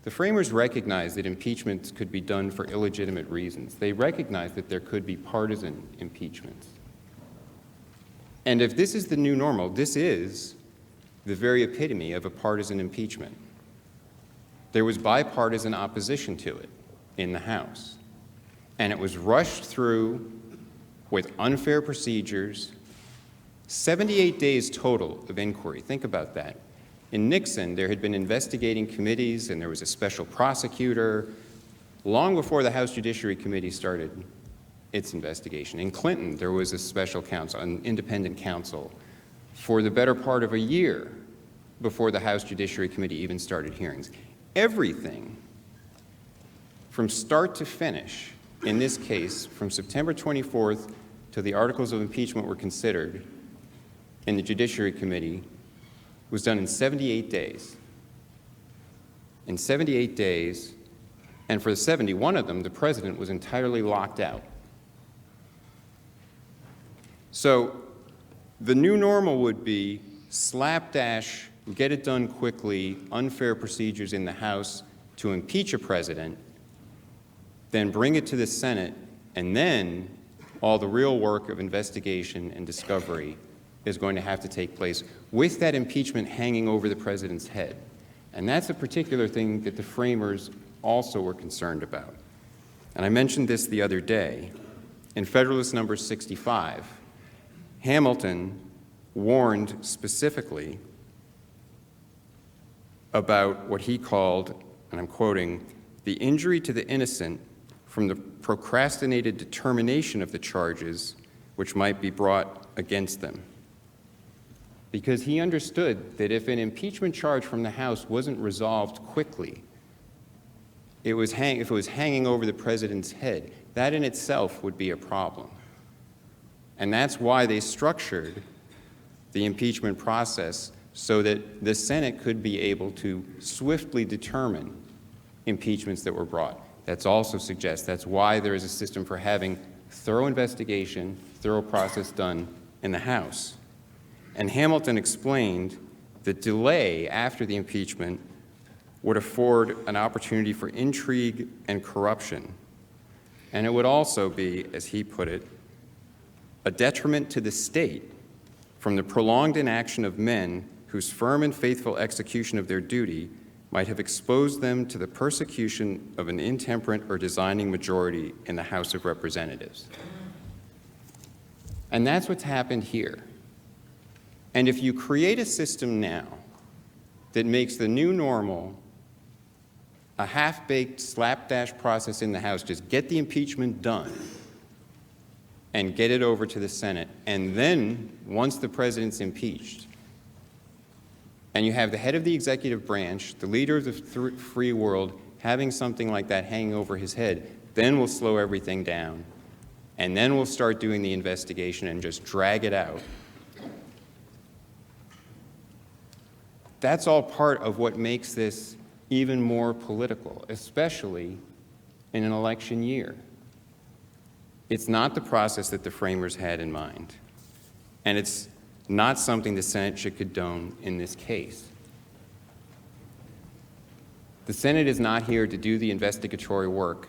The framers recognized that impeachments could be done for illegitimate reasons. They recognized that there could be partisan impeachments. And if this is the new normal, this is the very epitome of a partisan impeachment. There was bipartisan opposition to it in the House, and it was rushed through with unfair procedures, 78 days total of inquiry. Think about that. In Nixon, there had been investigating committees, and there was a special prosecutor long before the House Judiciary Committee started its investigation. In Clinton, there was a special counsel, an independent counsel, for the better part of a year before the House Judiciary Committee even started hearings. Everything from start to finish, in this case, from September 24th till the articles of impeachment were considered in the Judiciary Committee, was done in 78 days. In 78 days, and for the 71 of them, the president was entirely locked out. So the new normal would be slapdash, get it done quickly, unfair procedures in the House to impeach a president, then bring it to the Senate, and then all the real work of investigation and discovery is going to have to take place with that impeachment hanging over the president's head. And that's a particular thing that the framers also were concerned about. And I mentioned this the other day. In Federalist number 65, Hamilton warned specifically about what he called, and I'm quoting, the injury to the innocent from the procrastinated determination of the charges which might be brought against them. Because he understood that if an impeachment charge from the House wasn't resolved quickly, if it was hanging over the president's head, that in itself would be a problem. And that's why they structured the impeachment process so that the Senate could be able to swiftly determine impeachments that were brought. That also suggests that's why there is a system for having thorough investigation, thorough process done in the House. And Hamilton explained that delay after the impeachment would afford an opportunity for intrigue and corruption. And it would also be, as he put it, a detriment to the state from the prolonged inaction of men whose firm and faithful execution of their duty might have exposed them to the persecution of an intemperate or designing majority in the House of Representatives. And that's what's happened here. And if you create a system now that makes the new normal a half-baked slapdash process in the House, just get the impeachment done and get it over to the Senate, and then once the president's impeached, and you have the head of the executive branch, the leader of the free world, having something like that hanging over his head, then we'll slow everything down. and then we'll start doing the investigation and just drag it out. That's all part of what makes this even more political, especially in an election year. It's not the process that the framers had in mind, and it's not something the Senate should condone in this case. The Senate is not here to do the investigatory work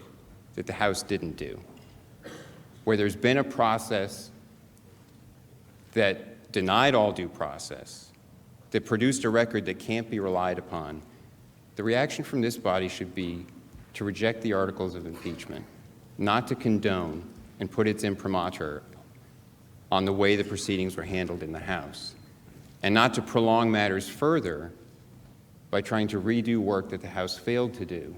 that the House didn't do. Where there's been a process that denied all due process, that produced a record that can't be relied upon, the reaction from this body should be to reject the articles of impeachment, not to condone and put its imprimatur on the way the proceedings were handled in the House, and not to prolong matters further by trying to redo work that the House failed to do,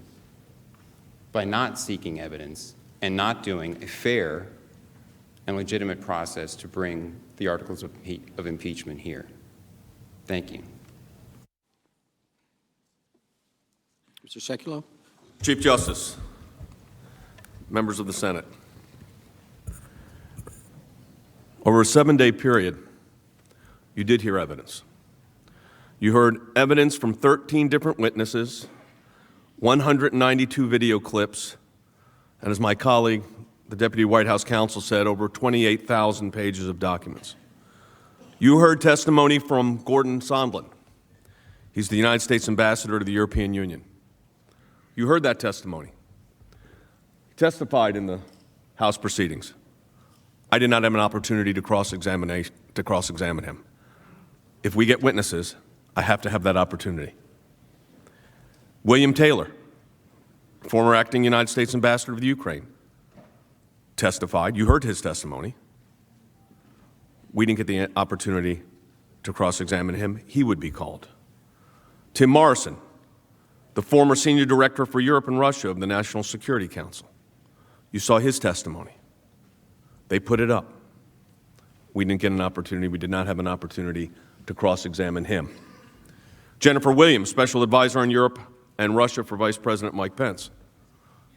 by not seeking evidence and not doing a fair and legitimate process to bring the articles of impeachment here. Thank you. Mr. Sekulow. Chief Justice, members of the Senate, over a 7-day period, you did hear evidence. You heard evidence from 13 different witnesses, 192 video clips, and as my colleague, the Deputy White House Counsel said, over 28,000 pages of documents. You heard testimony from Gordon Sondland. He's the United States Ambassador to the European Union. You heard that testimony. He testified in the House proceedings. I did not have an opportunity to cross-examine him. If we get witnesses, I have to have that opportunity. William Taylor, former acting United States Ambassador to the Ukraine, testified. You heard his testimony. We didn't get the opportunity to cross-examine him. He would be called. Tim Morrison, the former senior director for Europe and Russia of the National Security Council. You saw his testimony. They put it up. We didn't get an opportunity. We did not have an opportunity to cross-examine him. Jennifer Williams, special advisor on Europe and Russia for Vice President Mike Pence.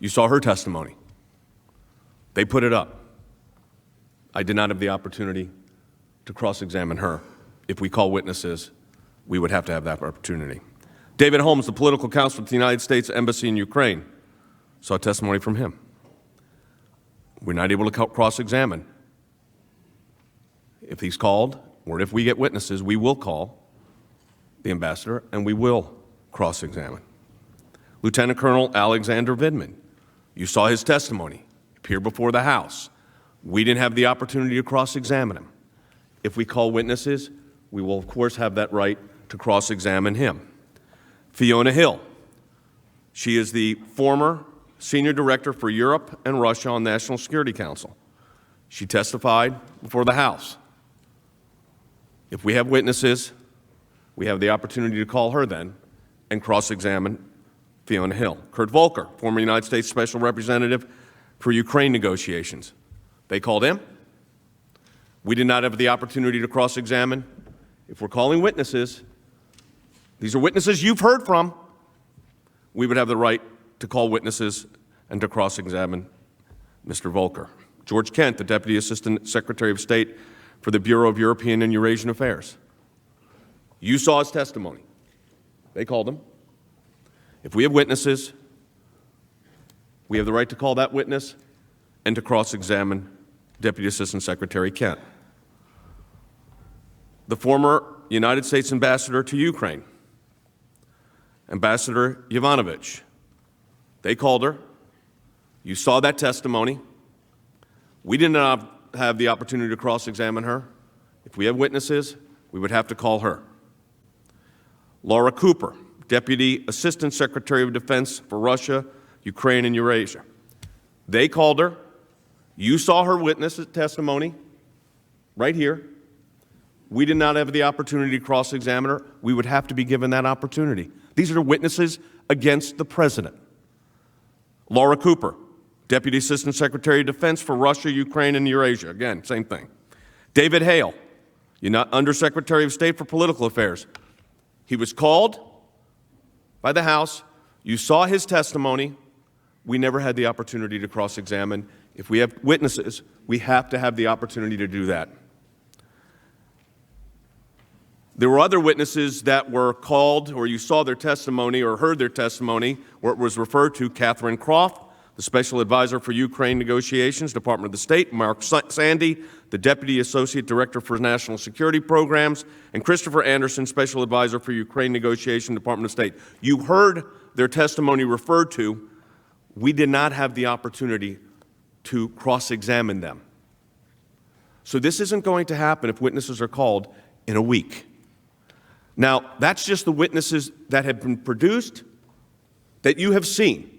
You saw her testimony. They put it up. I did not have the opportunity to cross-examine her. If we call witnesses, we would have to have that opportunity. David Holmes, the political counsel to the United States Embassy in Ukraine, saw testimony from him. We're not able to cross-examine. If he's called, or if we get witnesses, we will call the ambassador and we will cross-examine. Lieutenant Colonel Alexander Vindman, you saw his testimony, appear before the House. We didn't have the opportunity to cross-examine him. If we call witnesses, we will, of course, have that right to cross-examine him. Fiona Hill, she is the former senior director for Europe and Russia on the National Security Council. She testified before the House. If we have witnesses, we have the opportunity to call her then and cross-examine Fiona Hill. Kurt Volker, former United States Special Representative for Ukraine negotiations. They called him. We did not have the opportunity to cross-examine. If we're calling witnesses, these are witnesses you've heard from, we would have the right to call witnesses and to cross-examine Mr. Volker. George Kent, the Deputy Assistant Secretary of State for the Bureau of European and Eurasian Affairs. You saw his testimony. They called him. If we have witnesses, we have the right to call that witness and to cross-examine Deputy Assistant Secretary Kent. The former United States Ambassador to Ukraine, Ambassador Yovanovitch, they called her. You saw that testimony. We did not have the opportunity to cross-examine her. If we have witnesses, we would have to call her. Laura Cooper, Deputy Assistant Secretary of Defense for Russia, Ukraine, and Eurasia. They called her. You saw her witness testimony right here. We did not have the opportunity to cross-examine her. We would have to be given that opportunity. These are witnesses against the president. Laura Cooper, Deputy Assistant Secretary of Defense for Russia, Ukraine, and Eurasia. Again, same thing. David Hale, Undersecretary of State for Political Affairs. He was called by the House. You saw his testimony. We never had the opportunity to cross-examine. If we have witnesses, we have to have the opportunity to do that. There were other witnesses that were called, or you saw their testimony or heard their testimony, where it was referred to: Catherine Croft, the Special Advisor for Ukraine Negotiations, Department of the State; Mark Sandy, the Deputy Associate Director for National Security Programs; and Christopher Anderson, Special Advisor for Ukraine Negotiation, Department of State. You heard their testimony referred to. We did not have the opportunity to cross-examine them. So this isn't going to happen if witnesses are called in a week. Now, that's just the witnesses that have been produced that you have seen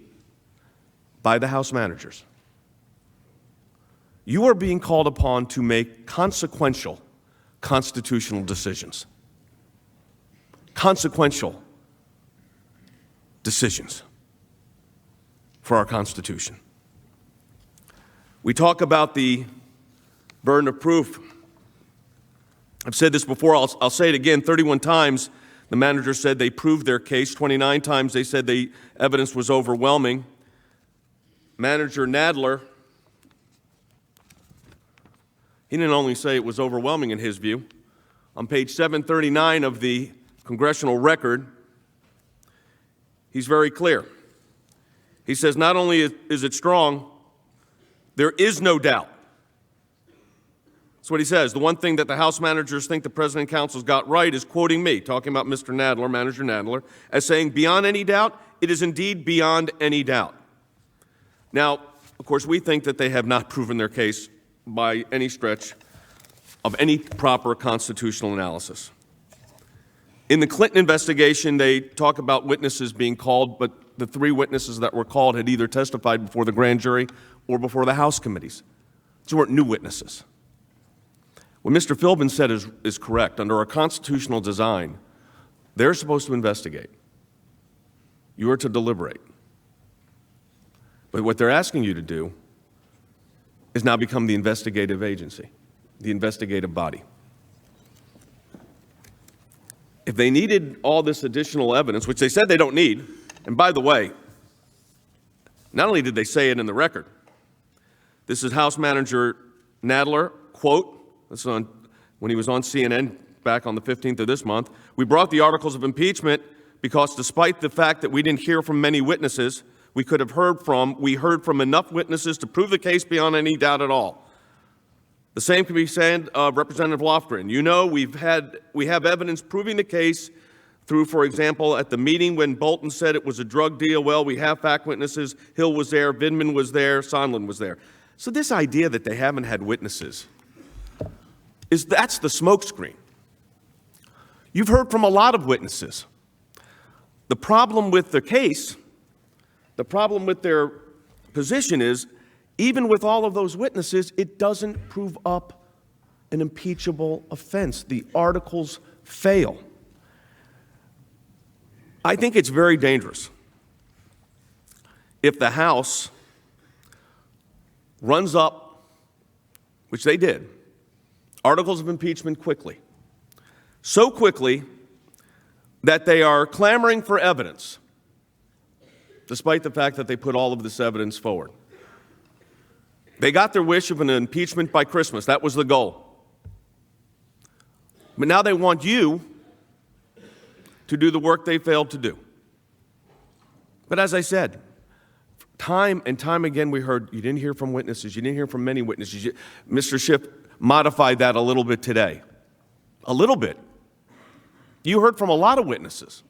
by the House managers. You are being called upon to make consequential constitutional decisions. Consequential decisions for our Constitution. We talk about the burden of proof. I've said this before, I'll say it again. 31 times the manager said they proved their case. 29 times they said the evidence was overwhelming. Manager Nadler, he didn't only say it was overwhelming in his view. On page 739 of the congressional record, he's very clear. He says, not only is it strong, there is no doubt. That's what he says. The one thing that the House managers think the President and Council's got right is quoting me, talking about Mr. Nadler, Manager Nadler, as saying, beyond any doubt, it is indeed beyond any doubt. Now, of course, we think that they have not proven their case by any stretch of any proper constitutional analysis. In the Clinton investigation, they talk about witnesses being called, but the 3 witnesses that were called had either testified before the grand jury or before the House committees. These weren't new witnesses. What Mr. Philbin said is correct. Under our constitutional design, they're supposed to investigate. You are to deliberate. But what they're asking you to do is now become the investigative agency, the investigative body. If they needed all this additional evidence, which they said they don't need, and by the way, not only did they say it in the record, this is House Manager Nadler, quote, this is when he was on CNN back on the 15th of this month, we brought the articles of impeachment because despite the fact that we didn't hear from many witnesses, we heard from enough witnesses to prove the case beyond any doubt at all. The same can be said of Representative Lofgren. You know, we have evidence proving the case through, for example, at the meeting when Bolton said it was a drug deal. Well, we have fact witnesses. Hill was there, Vindman was there, Sondland was there. So this idea that they haven't had witnesses, that's the smokescreen. You've heard from a lot of witnesses. The problem with the case, the problem with their position is, even with all of those witnesses, it doesn't prove up an impeachable offense. The articles fail. I think it's very dangerous if the House runs up, which they did, articles of impeachment quickly. So quickly that they are clamoring for evidence, despite the fact that they put all of this evidence forward. They got their wish of an impeachment by Christmas. That was the goal. But now they want you to do the work they failed to do. But as I said, time and time again we heard, you didn't hear from witnesses, you didn't hear from many witnesses. Mr. Schiff modified that a little bit today. A little bit. You heard from a lot of witnesses.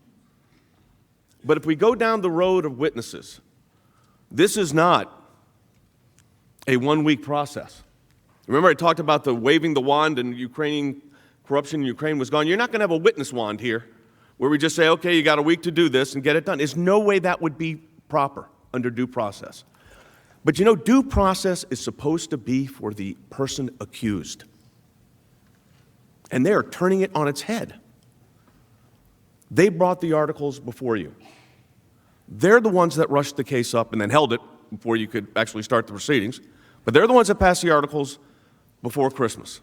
But if we go down the road of witnesses, this is not a one-week process. Remember I talked about the waving the wand and Ukrainian corruption in Ukraine was gone. You're not going to have a witness wand here where we just say, okay, you got a week to do this and get it done. There's no way that would be proper under due process. But you know, due process is supposed to be for the person accused. And they are turning it on its head. They brought the articles before you. They're the ones that rushed the case up and then held it before you could actually start the proceedings. But they're the ones that passed the articles before Christmas.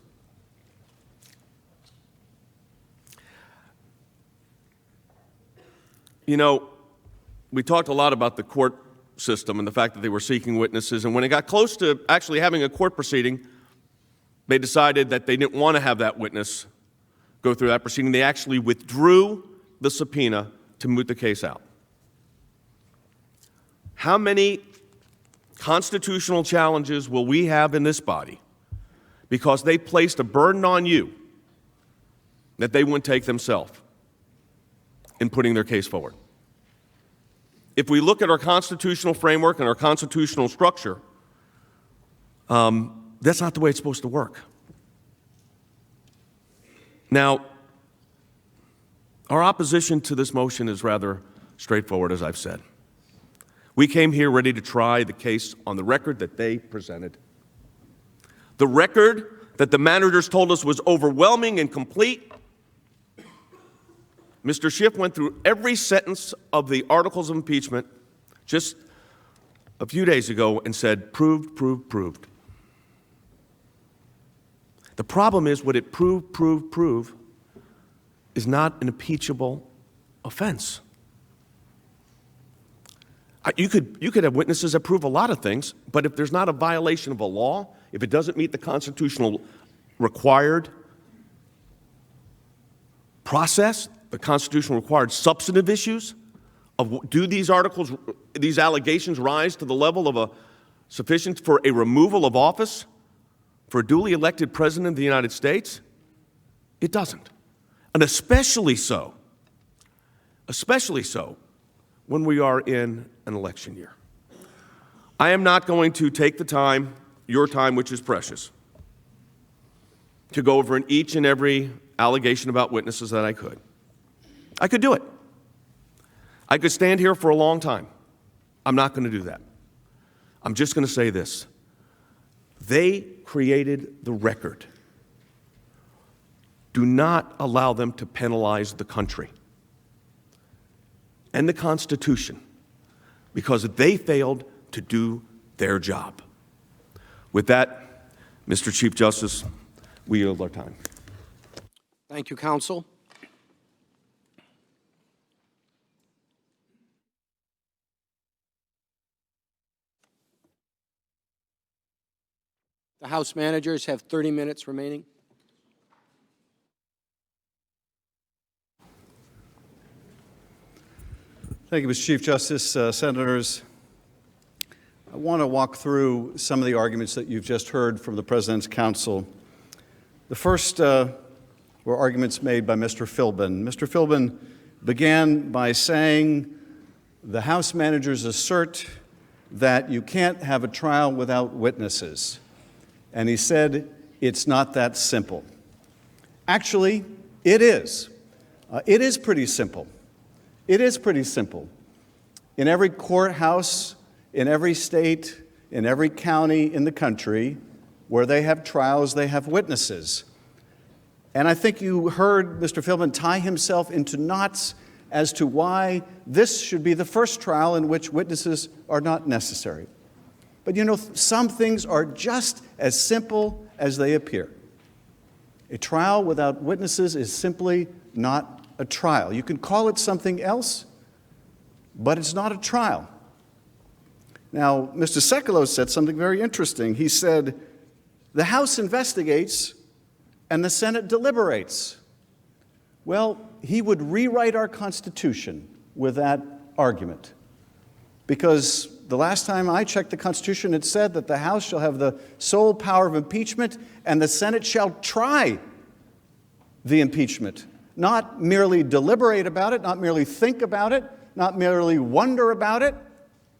You know, we talked a lot about the court system and the fact that they were seeking witnesses. And when it got close to actually having a court proceeding, they decided that they didn't want to have that witness go through that proceeding. They actually withdrew the subpoena to moot the case out. How many constitutional challenges will we have in this body because they placed a burden on you that they wouldn't take themselves in putting their case forward? If we look at our constitutional framework and our constitutional structure, that's not the way it's supposed to work. Now, our opposition to this motion is rather straightforward, as I've said. We came here ready to try the case on the record that they presented. The record that the managers told us was overwhelming and complete. Mr. Schiff went through every sentence of the articles of impeachment just a few days ago and said, proved, proved, proved. The problem is what it proved is not an impeachable offense. You could have witnesses that prove a lot of things, but if there's not a violation of a law, if it doesn't meet the constitutional required process, the constitutional required substantive issues of do these articles, these allegations rise to the level of a sufficient for a removal of office for a duly elected president of the United States? It doesn't. And especially so when we are in an election year. I am not going to take the time, your time, which is precious, to go over in each and every allegation about witnesses that I could. I could do it. I could stand here for a long time. I'm not going to do that. I'm just going to say this. They created the record. Do not allow them to penalize the country and the Constitution because they failed to do their job. With that, Mr. Chief Justice, we yield our time. Thank you, counsel. The House managers have 30 minutes remaining. Thank you, Mr. Chief Justice. Senators, I want to walk through some of the arguments that you've just heard from the President's counsel. The first were arguments made by Mr. Philbin. Mr. Philbin began by saying the House managers assert that you can't have a trial without witnesses. And he said it's not that simple. Actually, it is. It is pretty simple. It is pretty simple. In every courthouse, in every state, in every county in the country where they have trials, they have witnesses. And I think you heard Mr. Philbin tie himself into knots as to why this should be the first trial in which witnesses are not necessary. But you know, some things are just as simple as they appear. A trial without witnesses is simply not a trial. You can call it something else, but it's not a trial. Now, Mr. Sekulow said something very interesting. He said, the House investigates and the Senate deliberates. Well, he would rewrite our Constitution with that argument, because the last time I checked the Constitution, it said that the House shall have the sole power of impeachment and the Senate shall try the impeachment, not merely deliberate about it, not merely think about it, not merely wonder about it.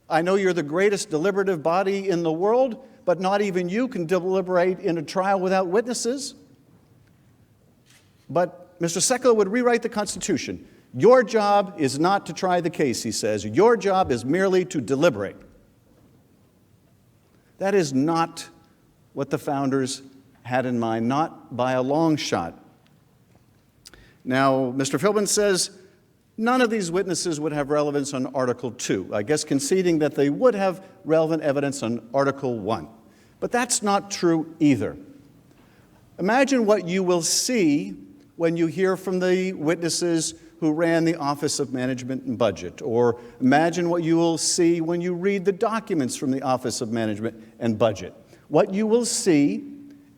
I know you're the greatest deliberative body in the world, but not even you can deliberate in a trial without witnesses. But Mr. Sekulow would rewrite the Constitution. Your job is not to try the case, he says. Your job is merely to deliberate. That is not what the founders had in mind, not by a long shot. Now, Mr. Philbin says none of these witnesses would have relevance on Article 2, I guess conceding that they would have relevant evidence on Article 1. But that's not true either. Imagine what you will see when you hear from the witnesses who ran the Office of Management and Budget, or imagine what you will see when you read the documents from the Office of Management and Budget. What you will see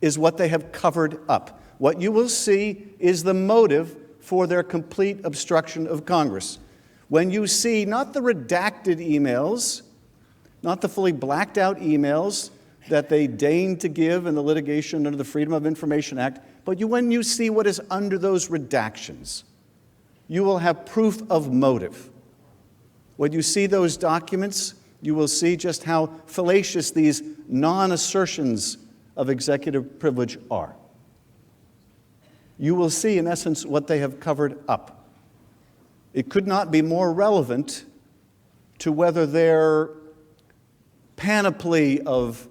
is what they have covered up. What you will see is the motive for their complete obstruction of Congress. When you see not the redacted emails, not the fully blacked out emails that they deigned to give in the litigation under the Freedom of Information Act, but when you see what is under those redactions, you will have proof of motive. When you see those documents, you will see just how fallacious these non-assertions of executive privilege are. You will see, in essence, what they have covered up. It could not be more relevant to whether their panoply of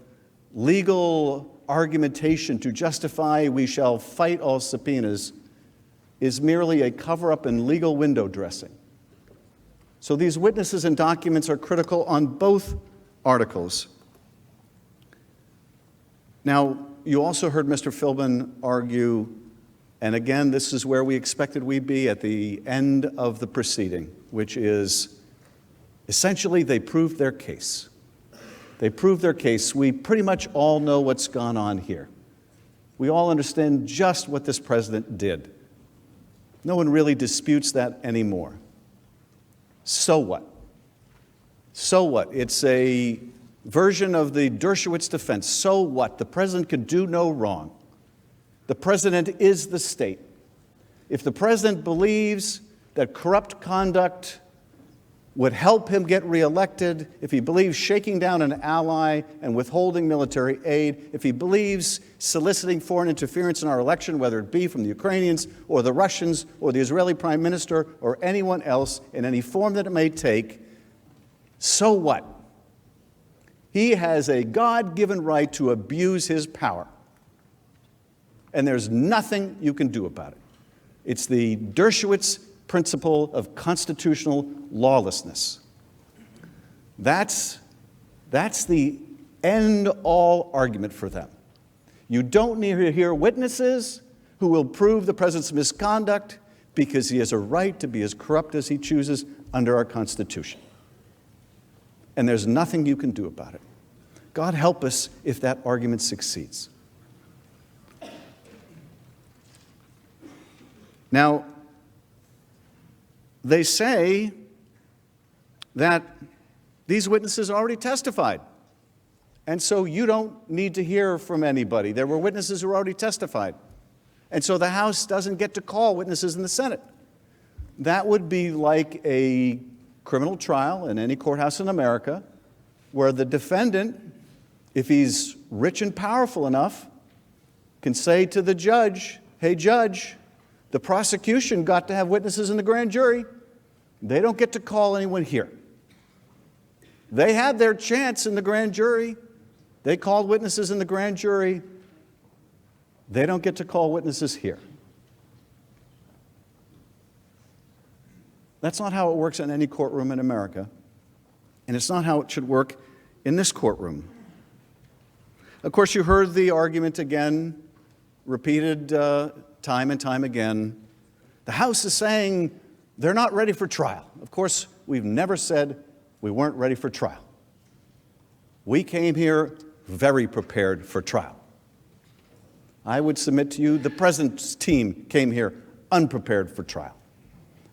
legal argumentation to justify we shall fight all subpoenas is merely a cover-up and legal window dressing. So these witnesses and documents are critical on both articles. Now, you also heard Mr. Philbin argue, and again, this is where we expected we'd be at the end of the proceeding, which is essentially they proved their case. They proved their case. We pretty much all know what's gone on here. We all understand just what this president did. No one really disputes that anymore. So what? So what? It's a version of the Dershowitz defense. So what? The president could do no wrong. The president is the state. If the president believes that corrupt conduct would help him get reelected, if he believes shaking down an ally and withholding military aid, if he believes soliciting foreign interference in our election, whether it be from the Ukrainians or the Russians or the Israeli prime minister or anyone else in any form that it may take, so what? He has a God-given right to abuse his power. And there's nothing you can do about it. It's the Dershowitz principle of constitutional lawlessness. That's the end-all argument for them. You don't need to hear witnesses who will prove the president's misconduct because he has a right to be as corrupt as he chooses under our Constitution. And there's nothing you can do about it. God help us if that argument succeeds. Now, they say that these witnesses already testified, and so you don't need to hear from anybody. There were witnesses who already testified, and so the House doesn't get to call witnesses in the Senate. That would be like a criminal trial in any courthouse in America where the defendant, if he's rich and powerful enough, can say to the judge, "Hey, judge, the prosecution got to have witnesses in the grand jury. They don't get to call anyone here. They had their chance in the grand jury. They called witnesses in the grand jury. They don't get to call witnesses here." That's not how it works in any courtroom in America, and it's not how it should work in this courtroom. Of course, you heard the argument again, repeated time and time again. The House is saying they're not ready for trial. Of course, we've never said we weren't ready for trial. We came here very prepared for trial. I would submit to you the president's team came here unprepared for trial,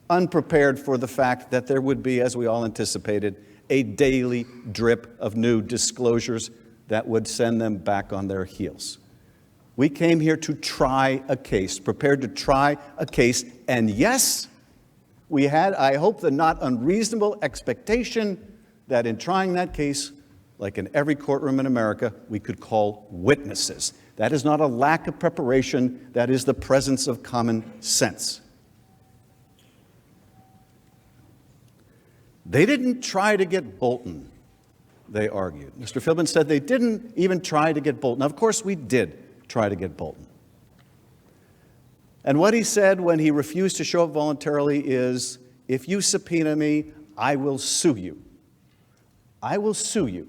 unprepared for the fact that there would be, as we all anticipated, a daily drip of new disclosures that would send them back on their heels. We came here to try a case, prepared to try a case, and yes, we had, I hope, the not unreasonable expectation that in trying that case, like in every courtroom in America, we could call witnesses. That is not a lack of preparation, that is the presence of common sense. They didn't try to get Bolton, they argued. Mr. Philbin said they didn't even try to get Bolton. Now, of course, we did try to get Bolton. And what he said when he refused to show up voluntarily is, if you subpoena me, I will sue you. I will sue you.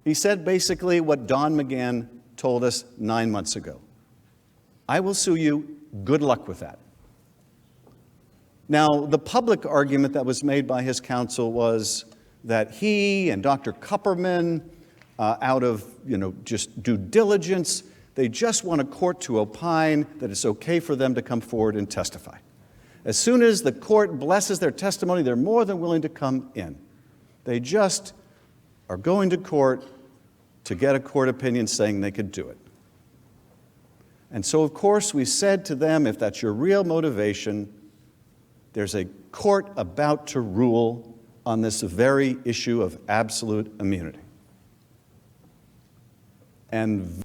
He said basically what Don McGahn told us 9 months ago. I will sue you. Good luck with that. Now, the public argument that was made by his counsel was that he and Dr. Kupperman, out of just due diligence, they just want a court to opine that it's okay for them to come forward and testify. As soon as the court blesses their testimony, they're more than willing to come in. They just are going to court to get a court opinion saying they could do it. And so, of course, we said to them, if that's your real motivation, there's a court about to rule on this very issue of absolute immunity. And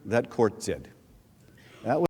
that court did. That was